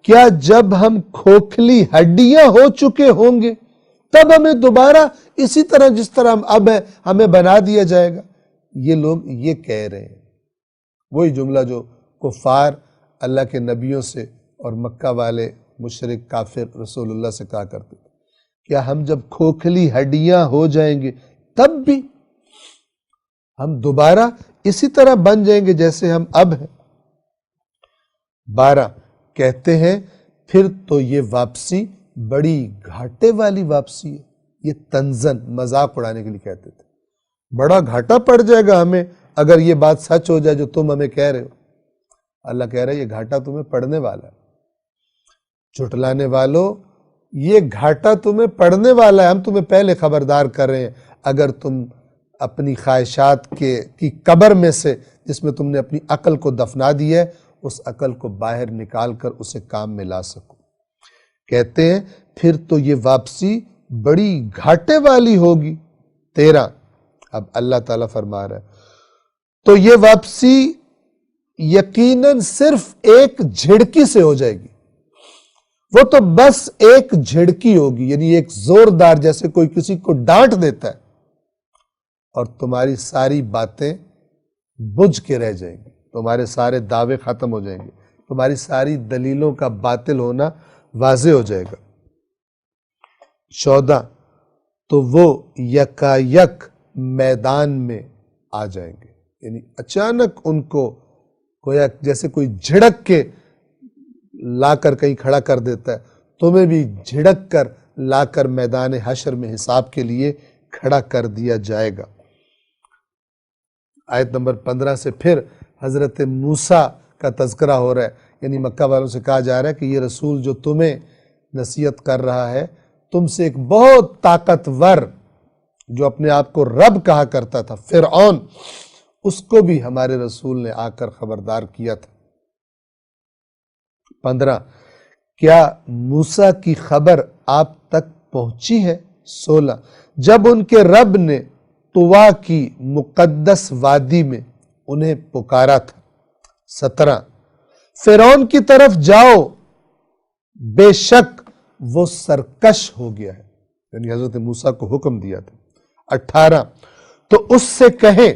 کیا جب ہم کھوکھلی ہڈیاں ہو چکے ہوں گے تب ہمیں دوبارہ اسی طرح جس طرح ہم اب ہیں ہمیں بنا دیا جائے گا؟ یہ لوگ یہ کہہ رہے ہیں، وہی جملہ جو کفار اللہ کے نبیوں سے اور مکہ والے مشرک کافر رسول اللہ سے کہا کرتے تھے، کیا ہم جب کھوکھلی ہڈیاں ہو جائیں گے تب بھی ہم دوبارہ اسی طرح بن جائیں گے جیسے ہم اب ہیں؟ 12، کہتے ہیں پھر تو یہ واپسی بڑی گھاٹے والی واپسی ہے۔ یہ تنزن مذاق اڑانے کے لیے کہتے تھے، بڑا گھاٹا پڑ جائے گا ہمیں اگر یہ بات سچ ہو جائے جو تم ہمیں کہہ رہے ہو۔ اللہ کہہ رہا ہے یہ گھاٹا تمہیں پڑنے والا ہے، جھٹلانے والوں یہ گھاٹا تمہیں پڑنے والا ہے، ہم تمہیں پہلے خبردار کر رہے ہیں۔ اگر تم اپنی خواہشات کی قبر میں سے جس میں تم نے اپنی عقل کو دفنا دی ہے، اس عقل کو باہر نکال کر اسے کام میں لا سکو۔ کہتے ہیں پھر تو یہ واپسی بڑی گھاٹے والی ہوگی۔ 13، اب اللہ تعالیٰ فرما رہا ہے تو یہ واپسی یقیناً صرف ایک جھڑکی سے ہو جائے گی، وہ تو بس ایک جھڑکی ہوگی، یعنی ایک زوردار، جیسے کوئی کسی کو ڈانٹ دیتا ہے، اور تمہاری ساری باتیں بجھ کے رہ جائیں گی، تمہارے سارے دعوے ختم ہو جائیں گے، تمہاری ساری دلیلوں کا باطل ہونا واضح ہو جائے گا۔ 14، تو وہ یکایک میدان میں آ جائیں گے، یعنی اچانک ان کو گویا جیسے کوئی جھڑک کے لا کر کہیں کھڑا کر دیتا ہے، تمہیں بھی جھڑک کر لا کر میدان حشر میں حساب کے لیے کھڑا کر دیا جائے گا۔ آیت نمبر 15 سے پھر حضرت موسیٰ کا تذکرہ ہو رہا ہے، یعنی مکہ والوں سے کہا جا رہا ہے کہ یہ رسول جو تمہیں نصیحت کر رہا ہے، تم سے ایک بہت طاقتور جو اپنے آپ کو رب کہا کرتا تھا فرعون، اس کو بھی ہمارے رسول نے آ کر خبردار کیا تھا۔ 15، کیا موسیٰ کی خبر آپ تک پہنچی ہے؟ 16، جب ان کے رب نے طوا کی مقدس وادی میں انہیں پکارا تھا۔ 17، فرعون کی طرف جاؤ، بے شک وہ سرکش ہو گیا ہے، یعنی حضرت موسیٰ کو حکم دیا تھا۔ 18، تو اس سے کہیں،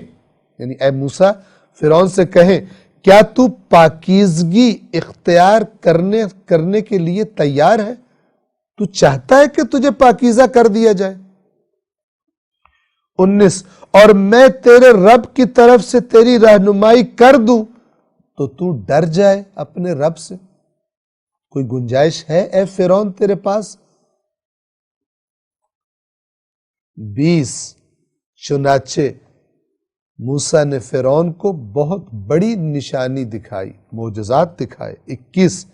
یعنی اے موسیٰ فرعون سے کہیں کیا تو پاکیزگی اختیار کرنے کے لیے تیار ہے؟ تو چاہتا ہے کہ تجھے پاکیزہ کر دیا جائے؟ 19، اور میں تیرے رب کی طرف سے تیری رہنمائی کر دوں تو تو ڈر جائے اپنے رب سے؟ کوئی گنجائش ہے اے فرعون تیرے پاس؟ 20، چنانچہ موسیٰ نے فرعون کو بہت بڑی نشانی دکھائی، معجزات دکھائے۔ 21،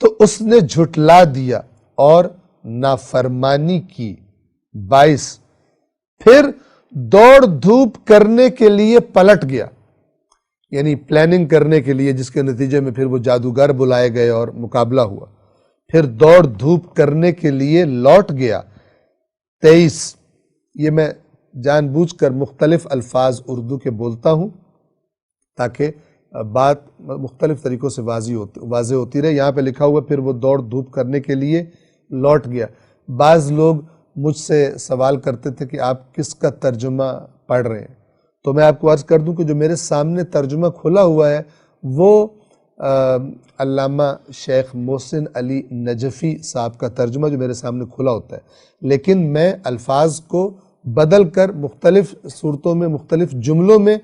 تو اس نے جھٹلا دیا اور نافرمانی کی۔ 22، پھر دوڑ دھوپ کرنے کے لیے پلٹ گیا، یعنی پلاننگ کرنے کے لیے، جس کے نتیجے میں پھر وہ جادوگر بلائے گئے اور مقابلہ ہوا، پھر دوڑ دھوپ کرنے کے لیے لوٹ گیا۔ 23، یہ میں جان بوجھ کر مختلف الفاظ اردو کے بولتا ہوں تاکہ بات مختلف طریقوں سے واضح ہوتی رہے۔ یہاں پہ لکھا ہوا پھر وہ دوڑ دھوپ کرنے کے لیے لوٹ گیا۔ بعض لوگ مجھ سے سوال کرتے تھے کہ آپ کس کا ترجمہ پڑھ رہے ہیں، تو میں آپ کو عرض کر دوں کہ جو میرے سامنے ترجمہ کھلا ہوا ہے وہ علامہ شیخ محسن علی نجفی صاحب کا ترجمہ جو میرے سامنے کھلا ہوتا ہے، لیکن میں الفاظ کو بدل کر مختلف صورتوں میں مختلف جملوں میں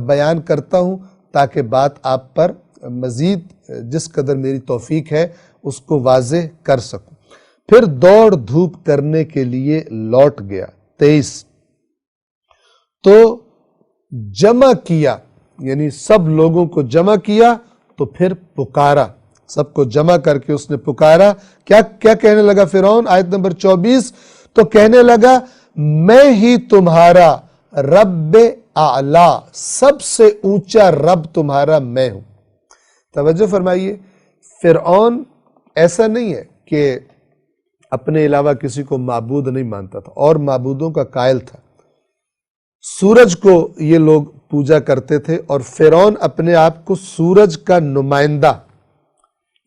بیان کرتا ہوں تاکہ بات آپ پر مزید جس قدر میری توفیق ہے اس کو واضح کر سکوں۔ پھر دوڑ دھوپ کرنے کے لیے لوٹ گیا۔ 23 تو جمع کیا، یعنی سب لوگوں کو جمع کیا، تو پھر پکارا، سب کو جمع کر کے اس نے پکارا۔ کیا کہنے لگا فرعون؟ آیت نمبر 24 تو کہنے لگا میں ہی تمہارا رب اعلی، سب سے اونچا رب تمہارا میں ہوں۔ توجہ فرمائیے، فرعون ایسا نہیں ہے کہ اپنے علاوہ کسی کو معبود نہیں مانتا تھا اور معبودوں کا قائل تھا۔ سورج کو یہ لوگ پوجا کرتے تھے اور فرعون اپنے آپ کو سورج کا نمائندہ،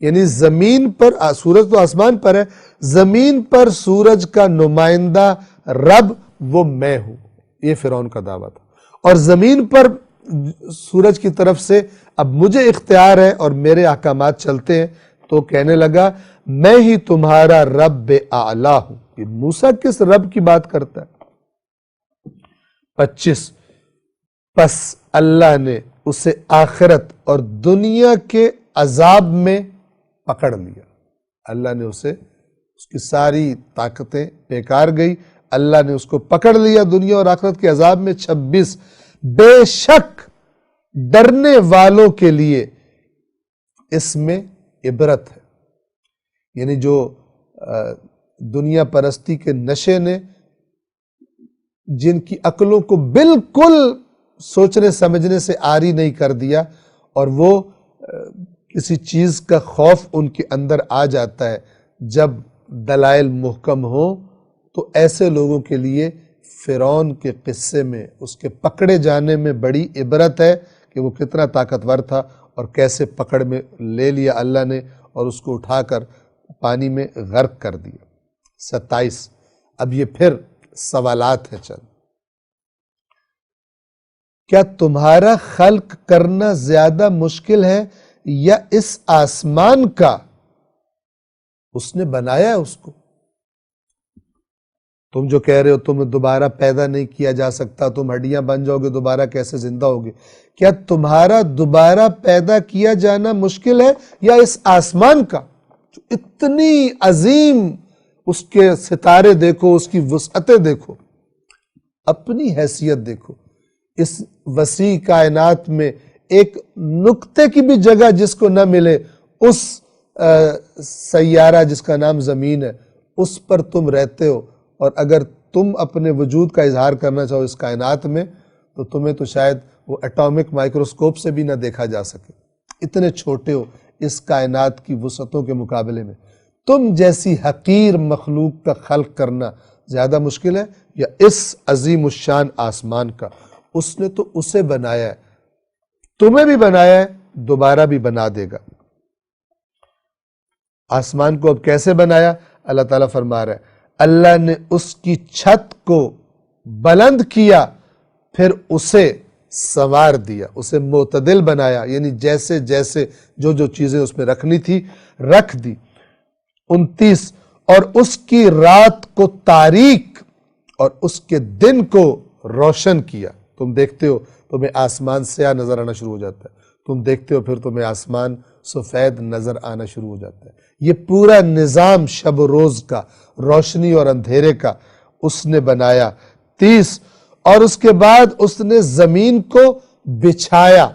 یعنی زمین پر، سورج تو آسمان پر ہے، زمین پر سورج کا نمائندہ رب وہ میں ہوں، یہ فرعون کا دعویٰ تھا۔ اور زمین پر سورج کی طرف سے اب مجھے اختیار ہے اور میرے احکامات چلتے ہیں، تو کہنے لگا میں ہی تمہارا رب اعلیٰ ہوں۔ یہ موسیٰ کس رب کی بات کرتا ہے؟ 25 پس اللہ نے اسے آخرت اور دنیا کے عذاب میں پکڑ لیا۔ اللہ نے اسے، اس کی ساری طاقتیں بیکار گئی، اللہ نے اس کو پکڑ لیا دنیا اور آخرت کے عذاب میں۔ 26 بے شک ڈرنے والوں کے لیے اس میں عبرت ہے، یعنی جو دنیا پرستی کے نشے نے جن کی عقلوں کو بالکل سوچنے سمجھنے سے عاری نہیں کر دیا، اور وہ کسی چیز کا خوف ان کے اندر آ جاتا ہے جب دلائل محکم ہوں، تو ایسے لوگوں کے لیے فرعون کے قصے میں، اس کے پکڑے جانے میں بڑی عبرت ہے کہ وہ کتنا طاقتور تھا اور کیسے پکڑ میں لے لیا اللہ نے اور اس کو اٹھا کر پانی میں غرق کر دیا۔ 27 اب یہ پھر سوالات ہیں چند۔ کیا تمہارا خلق کرنا زیادہ مشکل ہے یا اس آسمان کا؟ اس نے بنایا ہے اس کو۔ تم جو کہہ رہے ہو تم دوبارہ پیدا نہیں کیا جا سکتا، تم ہڈیاں بن جاؤ گے، دوبارہ کیسے زندہ ہوگے؟ کیا تمہارا دوبارہ پیدا کیا جانا مشکل ہے یا اس آسمان کا جو اتنی عظیم، اس کے ستارے دیکھو، اس کی وسعتیں دیکھو، اپنی حیثیت دیکھو، اس وسیع کائنات میں ایک نقطے کی بھی جگہ جس کو نہ ملے، اس سیارہ جس کا نام زمین ہے، اس پر تم رہتے ہو، اور اگر تم اپنے وجود کا اظہار کرنا چاہو اس کائنات میں تو تمہیں تو شاید وہ ایٹامک مائکروسکوپ سے بھی نہ دیکھا جا سکے، اتنے چھوٹے ہو اس کائنات کی وسعتوں کے مقابلے میں۔ تم جیسی حقیر مخلوق کا خلق کرنا زیادہ مشکل ہے یا اس عظیم الشان آسمان کا؟ اس نے تو اسے بنایا ہے، تمہیں بھی بنایا ہے، دوبارہ بھی بنا دے گا۔ آسمان کو اب کیسے بنایا؟ اللہ تعالیٰ فرما رہا ہے اللہ نے اس کی چھت کو بلند کیا، پھر اسے سنوار دیا، اسے معتدل بنایا، یعنی جیسے جیسے جو جو چیزیں اس میں رکھنی تھی رکھ دی۔ 29 اور اس کی رات کو تاریک اور اس کے دن کو روشن کیا۔ تم دیکھتے ہو تمہیں آسمان سیاہ نظر آنا شروع ہو جاتا ہے، تم دیکھتے ہو پھر تمہیں آسمان سفید نظر آنا شروع ہو جاتا ہے۔ یہ پورا نظام شب و روز کا، روشنی اور اندھیرے کا اس نے بنایا۔ 30 اور اس کے بعد اس نے زمین کو بچھایا۔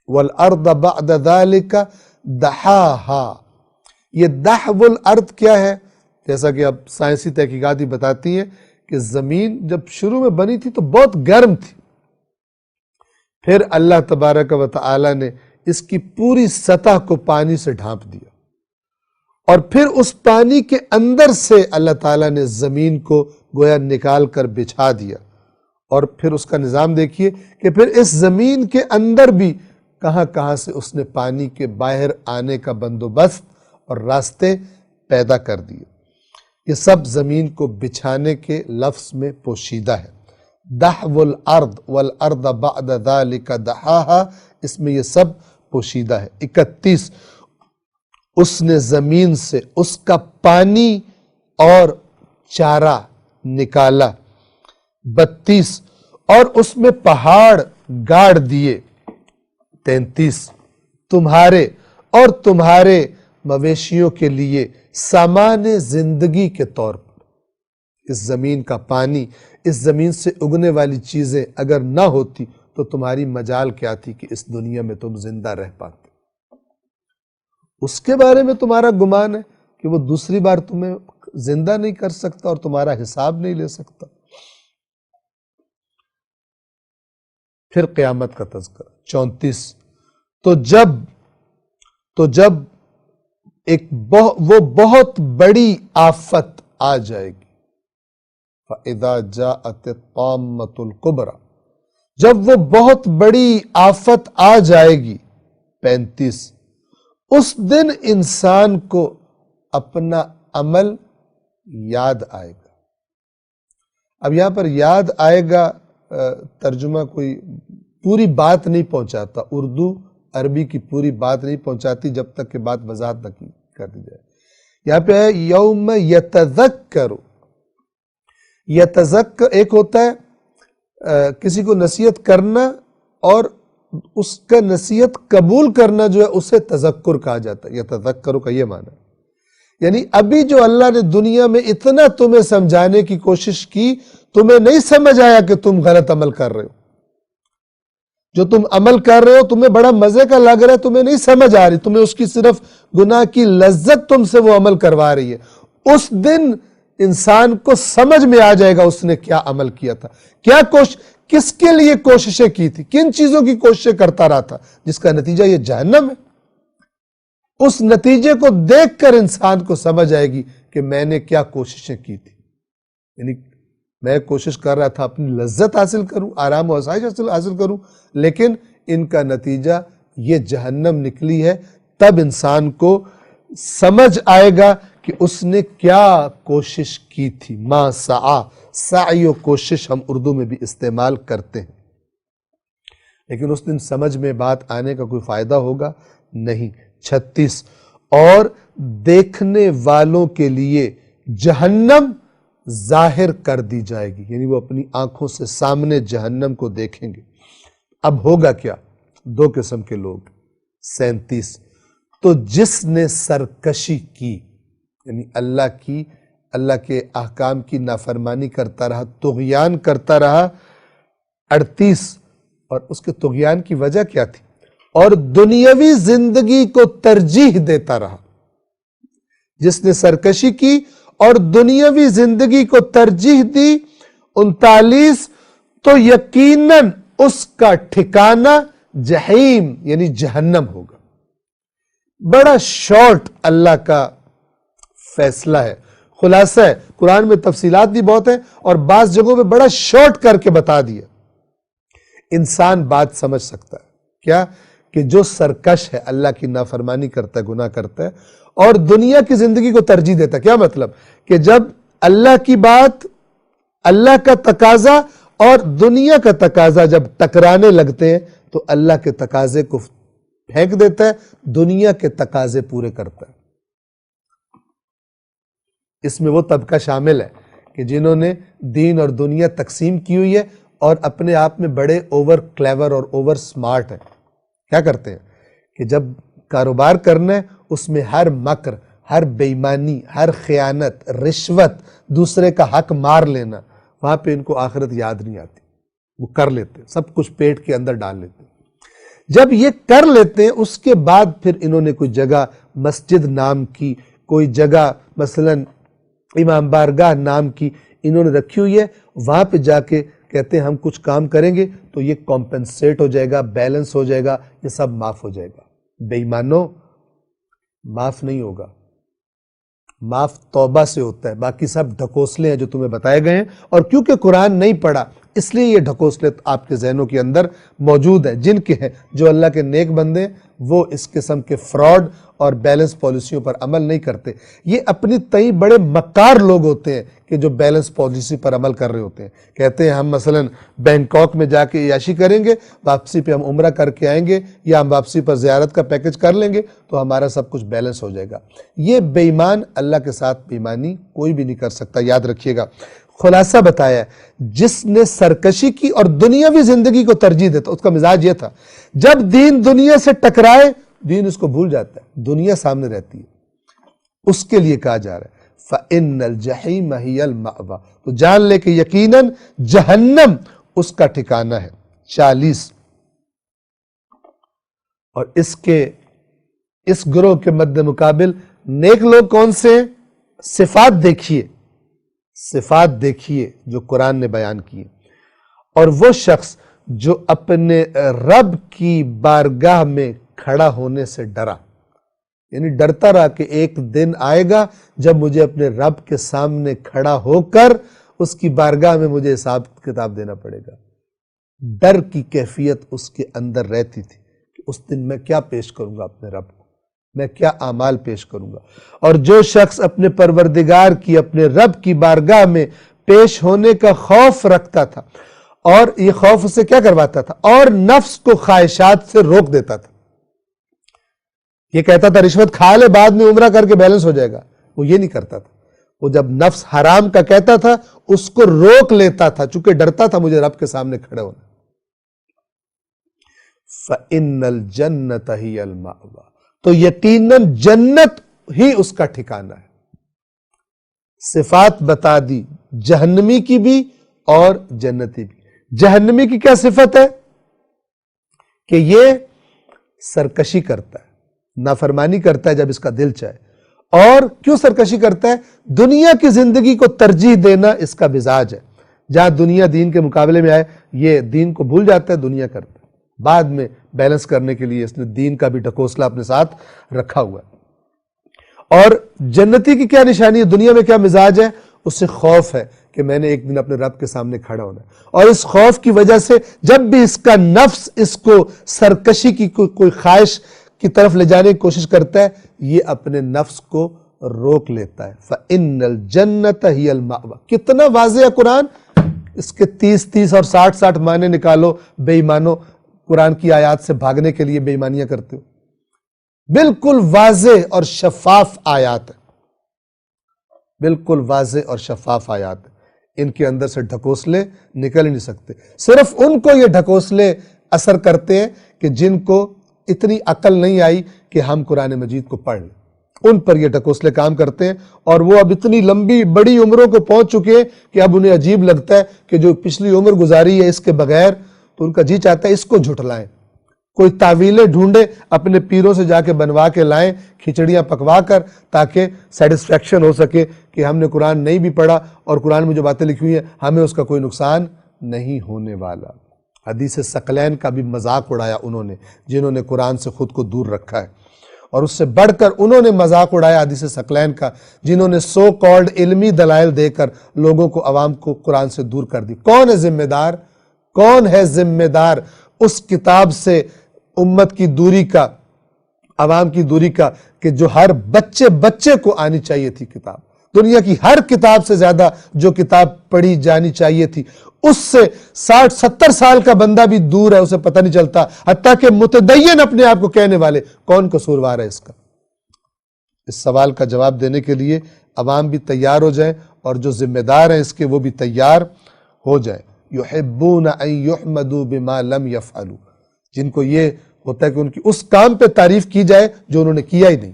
وَالْأَرْضَ بَعْدَ ذَلِكَ دَحَاهَا۔ یہ دحو الارض کیا ہے؟ جیسا کہ اب سائنسی تحقیقات ہی بتاتی ہیں کہ زمین جب شروع میں بنی تھی تو بہت گرم تھی، پھر اللہ تبارک و تعالی نے اس کی پوری سطح کو پانی سے ڈھانپ دیا، اور پھر اس پانی کے اندر سے اللہ تعالیٰ نے زمین کو گویا نکال کر بچھا دیا، اور پھر اس کا نظام دیکھیے کہ پھر اس زمین کے اندر بھی کہاں کہاں سے اس نے پانی کے باہر آنے کا بندوبست اور راستے پیدا کر دیے۔ یہ سب زمین کو بچھانے کے لفظ میں پوشیدہ ہے۔ دحو الارض والارض بعد ذلك دحاها، اس میں یہ سب پوشیدہ ہے۔ 31 اس نے زمین سے اس کا پانی اور چارہ نکالا۔ 32 اور اس میں پہاڑ گاڑ دیے۔ 33 تمہارے اور تمہارے مویشیوں کے لیے سامان زندگی کے طور پر۔ اس زمین کا پانی، اس زمین سے اگنے والی چیزیں اگر نہ ہوتی تو تمہاری مجال کیا تھی کہ اس دنیا میں تم زندہ رہ پاتے۔ اس کے بارے میں تمہارا گمان ہے کہ وہ دوسری بار تمہیں زندہ نہیں کر سکتا اور تمہارا حساب نہیں لے سکتا۔ پھر قیامت کا تذکرہ 34۔ تو جب وہ بہت بڑی آفت آ جائے گی، فَإِذَا جَاءَتِ الطَّامَّةُ الْكُبْرَى، جب وہ بہت بڑی آفت آ جائے گی۔ 35۔ اس دن انسان کو اپنا عمل یاد آئے گا۔ اب یہاں پر یاد آئے گا ترجمہ کوئی پوری بات نہیں پہنچاتا، اردو عربی کی پوری بات نہیں پہنچاتی جب تک کہ بات وضاحت نہ کر دی جائے۔ یہاں پہ ہے یوم یتذکر۔ یتذکر ایک ہوتا ہے کسی کو نصیحت کرنا، اور اس کا نصیحت قبول کرنا جو ہے اسے تذکر کہا جاتا ہے۔ یتذکر کا یہ معنی ہے، یعنی ابھی جو اللہ نے دنیا میں اتنا تمہیں سمجھانے کی کوشش کی، تمہیں نہیں سمجھ آیا کہ تم غلط عمل کر رہے ہو۔ جو تم عمل کر رہے ہو تمہیں بڑا مزے کا لگ رہا ہے، تمہیں نہیں سمجھ آ رہی، تمہیں اس کی صرف گناہ کی لذت تم سے وہ عمل کروا رہی ہے۔ اس دن انسان کو سمجھ میں آ جائے گا اس نے کیا عمل کیا تھا، کس کے لیے کوششیں کی تھی، کن چیزوں کی کوششیں کرتا رہا تھا، جس کا نتیجہ یہ جہنم ہے۔ اس نتیجے کو دیکھ کر انسان کو سمجھ آئے گی کہ میں نے کیا کوششیں کی تھی۔ یعنی میں کوشش کر رہا تھا اپنی لذت حاصل کروں، آرام و آسائش حاصل کروں، لیکن ان کا نتیجہ یہ جہنم نکلی ہے۔ تب انسان کو سمجھ آئے گا کہ اس نے کیا کوشش کی تھی۔ ما سعی، سعی و کوشش ہم اردو میں بھی استعمال کرتے ہیں، لیکن اس دن سمجھ میں بات آنے کا کوئی فائدہ ہوگا نہیں۔ 36۔ اور دیکھنے والوں کے لیے جہنم ظاہر کر دی جائے گی، یعنی وہ اپنی آنکھوں سے سامنے جہنم کو دیکھیں گے۔ اب ہوگا کیا؟ دو قسم کے لوگ۔ 37۔ تو جس نے سرکشی کی، یعنی اللہ کے احکام کی نافرمانی کرتا رہا، طغیان کرتا رہا۔ 38۔ اور اس کے طغیان کی وجہ کیا تھی؟ اور دنیاوی زندگی کو ترجیح دیتا رہا۔ جس نے سرکشی کی اور دنیاوی زندگی کو ترجیح دی۔ 39۔ تو یقیناً اس کا ٹھکانہ جہنم یعنی جہنم ہوگا۔ بڑا شارٹ اللہ کا فیصلہ ہے، خلاصہ ہے۔ قرآن میں تفصیلات بھی بہت ہیں اور بعض جگہوں پہ بڑا شارٹ کر کے بتا دیا۔ انسان بات سمجھ سکتا ہے کیا؟ کہ جو سرکش ہے، اللہ کی نافرمانی کرتا ہے، گناہ کرتا ہے اور دنیا کی زندگی کو ترجیح دیتا ہے۔ کیا مطلب؟ کہ جب اللہ کی بات، اللہ کا تقاضا اور دنیا کا تقاضا جب ٹکرانے لگتے ہیں تو اللہ کے تقاضے کو پھینک دیتا ہے، دنیا کے تقاضے پورے کرتا ہے۔ اس میں وہ طبقہ شامل ہے کہ جنہوں نے دین اور دنیا تقسیم کی ہوئی ہے اور اپنے آپ میں بڑے اوور کلیور اور اوور سمارٹ ہیں۔ کیا کرتے ہیں کہ جب کاروبار کرنا ہے اس میں ہر مکر، ہر بے ایمانی، ہر خیانت، رشوت، دوسرے کا حق مار لینا، وہاں پہ ان کو آخرت یاد نہیں آتی، وہ کر لیتے، سب کچھ پیٹ کے اندر ڈال لیتے۔ جب یہ کر لیتے ہیں اس کے بعد پھر انہوں نے کوئی جگہ مسجد نام کی، کوئی جگہ مثلا امام بارگاہ نام کی انہوں نے رکھی ہوئی ہے، وہاں پہ جا کے کہتے ہیں ہم کچھ کام کریں گے تو یہ کمپنسیٹ ہو جائے گا، بیلنس ہو جائے گا، یہ سب معاف ہو جائے گا۔ بے ایمانوں، معاف نہیں ہوگا، معاف توبہ سے ہوتا ہے، باقی سب ڈھکوسلے ہیں جو تمہیں بتائے گئے ہیں۔ اور کیونکہ قرآن نہیں پڑھا اس لیے یہ ڈھکوسلے آپ کے ذہنوں کے اندر موجود ہیں، جن کے ہیں جو اللہ کے نیک بندے ہیں وہ اس قسم کے فراڈ اور بیلنس پالیسیوں پر عمل نہیں کرتے۔ یہ اپنی تئیں بڑے مکار لوگ ہوتے ہیں کہ جو بیلنس پالیسی پر عمل کر رہے ہوتے ہیں۔ کہتے ہیں ہم مثلا بینکاک میں جا کے عیاشی کریں گے، واپسی پہ ہم عمرہ کر کے آئیں گے یا ہم واپسی پر زیارت کا پیکج کر لیں گے تو ہمارا سب کچھ بیلنس ہو جائے گا۔ یہ بے ایمان اللہ کے ساتھ بے ایمانی کوئی بھی نہیں کر سکتا، یاد رکھیے گا۔ خلاصہ بتایا جس نے سرکشی کی اور دنیاوی زندگی کو ترجیح دیتا، اس کا مزاج یہ تھا جب دین دنیا سے ٹکرائے دین اس کو بھول جاتا ہے، دنیا سامنے رہتی ہے، اس کے لیے کہا جا رہا ہے فَإِنَّ الْجَحِيمَ هِيَ الْمَأْوَىٰ، تو جان لے کہ یقیناً جہنم اس کا ٹھکانہ ہے۔ 40 اور اس گروہ کے مد مقابل نیک لوگ کون سے ہیں؟ صفات دیکھیے جو قرآن نے بیان کی، اور وہ شخص جو اپنے رب کی بارگاہ میں کھڑا ہونے سے ڈرا، یعنی ڈرتا رہا کہ ایک دن آئے گا جب مجھے اپنے رب کے سامنے کھڑا ہو کر اس کی بارگاہ میں مجھے حساب کتاب دینا پڑے گا۔ ڈر کی کیفیت اس کے اندر رہتی تھی کہ اس دن میں کیا پیش کروں گا اپنے رب کو، میں کیا اعمال پیش کروں گا۔ اور جو شخص اپنے پروردگار کی، اپنے رب کی بارگاہ میں پیش ہونے کا خوف رکھتا تھا، اور یہ خوف اسے کیا کرواتا تھا؟ اور نفس کو خواہشات سے روک دیتا تھا۔ یہ کہتا تھا رشوت کھا لے، بعد میں عمرہ کر کے بیلنس ہو جائے گا، وہ یہ نہیں کرتا تھا۔ وہ جب نفس حرام کا کہتا تھا اس کو روک لیتا تھا، چونکہ ڈرتا تھا مجھے رب کے سامنے کھڑے ہونا۔ فَإِنَّ الْجَنَّةَ هِيَ الْمَأْوَىٰ، تو یقیناً جنت ہی اس کا ٹھکانہ ہے۔ صفات بتا دی جہنمی کی بھی اور جنتی بھی۔ جہنمی کی کیا صفت ہے؟ کہ یہ سرکشی کرتا ہے، نافرمانی کرتا ہے جب اس کا دل چاہے۔ اور کیوں سرکشی کرتا ہے؟ دنیا کی زندگی کو ترجیح دینا اس کا مزاج ہے۔ جہاں دنیا دین کے مقابلے میں آئے، یہ دین کو بھول جاتا ہے، دنیا کرتا ہے۔ بعد میں بیلنس کرنے کے لیے اس نے دین کا بھی ڈھکوسلا اپنے ساتھ رکھا ہوا ہے۔ اور جنتی کی کیا نشانی ہے؟ دنیا میں کیا مزاج ہے؟ اس سے خوف ہے کہ میں نے ایک دن اپنے رب کے سامنے کھڑا ہونا ہے، اور اس خوف کی وجہ سے جب بھی اس کا نفس اس کو سرکشی کی کوئی خواہش کی طرف لے جانے کی کوشش کرتا ہے، یہ اپنے نفس کو روک لیتا ہے۔ فَإِنَّ الْجَنَّةَ هِيَ الْمَأْوَىٰ، کتنا واضح ہے قرآن، اس کے 30 اور 60 معنی نکالو۔ بے ایمانو، قرآن کی آیات سے بھاگنے کے لیے بے ایمانیاں کرتے ہو، بالکل واضح اور شفاف آیات ہے، بالکل واضح اور شفاف آیات ہے۔ ان کے اندر سے ڈھکوسلے نکل ہی نہیں سکتے۔ صرف ان کو یہ ڈھکوسلے اثر کرتے ہیں کہ جن کو اتنی عقل نہیں آئی کہ ہم قرآن مجید کو پڑھ لیں، ان پر یہ ڈھکوسلے کام کرتے ہیں، اور وہ اب اتنی لمبی بڑی عمروں کو پہنچ چکے ہیں کہ اب انہیں عجیب لگتا ہے کہ جو پچھلی عمر گزاری ہے اس کے بغیر، تو ان کا جی چاہتا ہے اس کو جھٹلائیں، کوئی تعویلیں ڈھونڈے، اپنے پیروں سے جا کے بنوا کے لائیں، کھچڑیاں پکوا کر، تاکہ سیٹسفیکشن ہو سکے کہ ہم نے قرآن نہیں بھی پڑھا اور قرآن میں جو باتیں لکھی ہوئی ہیں ہمیں اس کا کوئی نقصان نہیں ہونے والا۔ حدیث ثقلین کا بھی مذاق اڑایا انہوں نے، جنہوں نے قرآن سے خود کو دور رکھا ہے، اور اس سے بڑھ کر انہوں نے مذاق اڑایا حدیث ثقلین کا، جنہوں نے سو کالڈ علمی دلائل دے کر لوگوں کو، عوام کو قرآن سے دور کر دی۔ کون ہے ذمہ دار؟ کون ہے ذمہ دار اس کتاب سے امت کی دوری کا، عوام کی دوری کا، کہ جو ہر بچے کو آنی چاہیے تھی کتاب؟ دنیا کی ہر کتاب سے زیادہ جو کتاب پڑھی جانی چاہیے تھی، اس سے 60-70 سال کا بندہ بھی دور ہے، اسے پتہ نہیں چلتا، حتیٰ کہ متدین اپنے آپ کو کہنے والے۔ کون قصوروار ہے اس کا؟ اس سوال کا جواب دینے کے لیے عوام بھی تیار ہو جائیں، اور جو ذمہ دار ہیں اس کے وہ بھی تیار ہو جائیں۔ یحبون ان یحمدوا بما لم یفعلوا، جن کو یہ ہوتا ہے کہ ان کی اس کام پہ تعریف کی جائے جو انہوں نے کیا ہی نہیں۔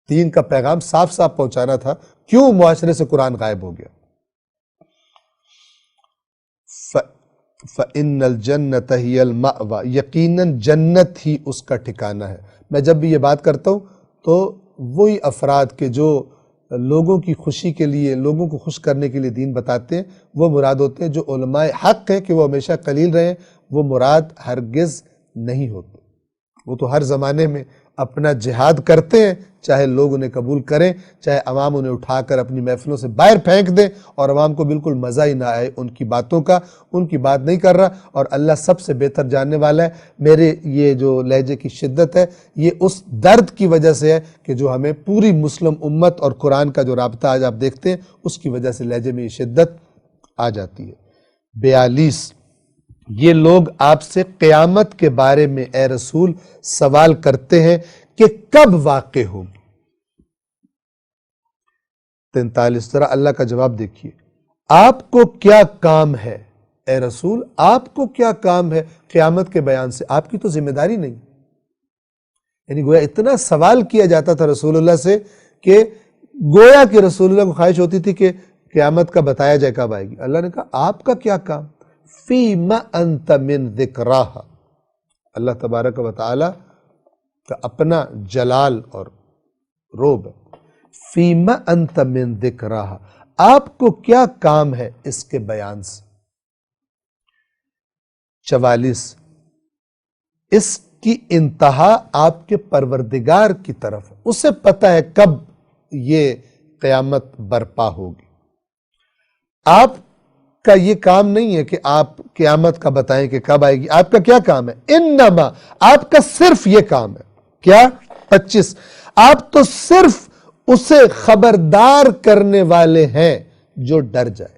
دین کا پیغام صاف صاف پہنچانا تھا، کیوں معاشرے سے قرآن غائب ہو گیا؟ فَإِنَّ الْجَنَّةَ هِيَ الْمَأْوَىٰ، یقیناً جنت ہی اس کا ٹھکانہ ہے۔ میں جب بھی یہ بات کرتا ہوں تو وہی افراد کے جو لوگوں کی خوشی کے لیے، لوگوں کو خوش کرنے کے لیے دین بتاتے ہیں، وہ مراد ہوتے ہیں۔ جو علماء حق ہیں کہ وہ ہمیشہ قلیل رہیں، وہ مراد ہرگز نہیں ہوتے۔ وہ تو ہر زمانے میں اپنا جہاد کرتے ہیں، چاہے لوگ انہیں قبول کریں، چاہے عوام انہیں اٹھا کر اپنی محفلوں سے باہر پھینک دیں اور عوام کو بالکل مزہ ہی نہ آئے ان کی باتوں کا۔ ان کی بات نہیں کر رہا، اور اللہ سب سے بہتر جاننے والا ہے۔ میرے یہ جو لہجے کی شدت ہے، یہ اس درد کی وجہ سے ہے کہ جو ہمیں پوری مسلم امت اور قرآن کا جو رابطہ آج آپ دیکھتے ہیں، اس کی وجہ سے لہجے میں یہ شدت آ جاتی ہے۔ 42، یہ لوگ آپ سے قیامت کے بارے میں اے رسول سوال کرتے ہیں کہ کب واقع ہوگی۔ 43، ذرا اللہ کا جواب دیکھیے، آپ کو کیا کام ہے اے رسول، آپ کو کیا کام ہے قیامت کے بیان سے؟ آپ کی تو ذمہ داری نہیں۔ یعنی گویا اتنا سوال کیا جاتا تھا رسول اللہ سے کہ گویا کہ رسول اللہ کو خواہش ہوتی تھی کہ قیامت کا بتایا جائے کب آئے گی۔ اللہ نے کہا آپ کا کیا کام، فیم انت من ذکراہا، اللہ تبارک و تعالی کا اپنا جلال اور روب ہے، فیم انت من ذکراہا، آپ کو کیا کام ہے اس کے بیان سے۔ 44 اس کی انتہا آپ کے پروردگار کی طرف ہے، اسے پتہ ہے کب یہ قیامت برپا ہوگی۔ آپ کا یہ کام نہیں ہے کہ آپ قیامت کا بتائیں کہ کب آئے گی، آپ کا کیا کام ہے، انما آپ کا صرف یہ کام ہے کیا، 25 آپ تو صرف اسے خبردار کرنے والے ہیں جو ڈر جائے،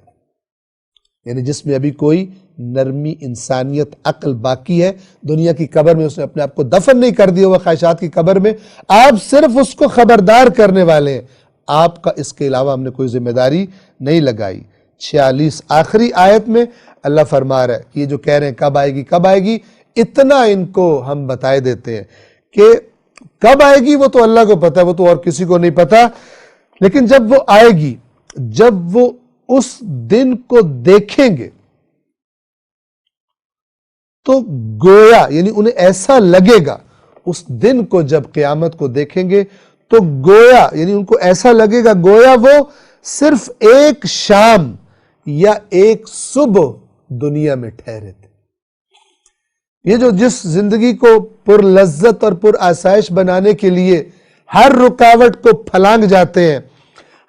یعنی جس میں ابھی کوئی نرمی انسانیت عقل باقی ہے، دنیا کی قبر میں اس نے اپنے آپ کو دفن نہیں کر دیا ہوا خواہشات کی قبر میں، آپ صرف اس کو خبردار کرنے والے ہیں، آپ کا اس کے علاوہ ہم نے کوئی ذمہ داری نہیں لگائی۔ 46 آخری آیت میں اللہ فرما رہا ہے کہ یہ جو کہہ رہے ہیں کب آئے گی کب آئے گی، اتنا ان کو ہم بتائے دیتے ہیں کہ کب آئے گی وہ تو اللہ کو پتہ ہے، وہ تو اور کسی کو نہیں پتہ، لیکن جب وہ آئے گی، جب وہ اس دن کو دیکھیں گے تو گویا یعنی انہیں ایسا لگے گا، اس دن کو جب قیامت کو دیکھیں گے تو گویا یعنی ان کو ایسا لگے گا گویا وہ صرف ایک شام یا ایک صبح دنیا میں ٹھہرے تھے۔ یہ جو جس زندگی کو پر لذت اور پر آسائش بنانے کے لیے ہر رکاوٹ کو پھلانگ جاتے ہیں،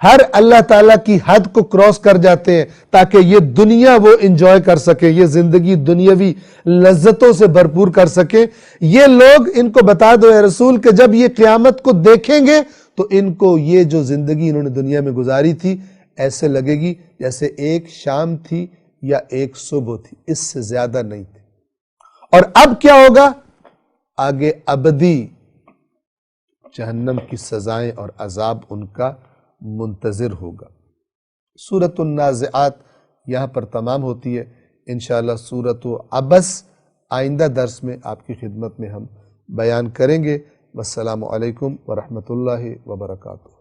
ہر اللہ تعالیٰ کی حد کو کراس کر جاتے ہیں تاکہ یہ دنیا وہ انجوائے کر سکے، یہ زندگی دنیاوی لذتوں سے بھرپور کر سکے، یہ لوگ ان کو بتا دو اے رسول کہ جب یہ قیامت کو دیکھیں گے تو ان کو یہ جو زندگی انہوں نے دنیا میں گزاری تھی ایسے لگے گی جیسے ایک شام تھی یا ایک صبح تھی، اس سے زیادہ نہیں تھی۔ اور اب کیا ہوگا، آگے ابدی جہنم کی سزائیں اور عذاب ان کا منتظر ہوگا۔ سورۃ النازعات یہاں پر تمام ہوتی ہے، انشاءاللہ سورۃ عبس آئندہ درس میں آپ کی خدمت میں ہم بیان کریں گے۔ والسلام علیکم ورحمۃ اللہ وبرکاتہ۔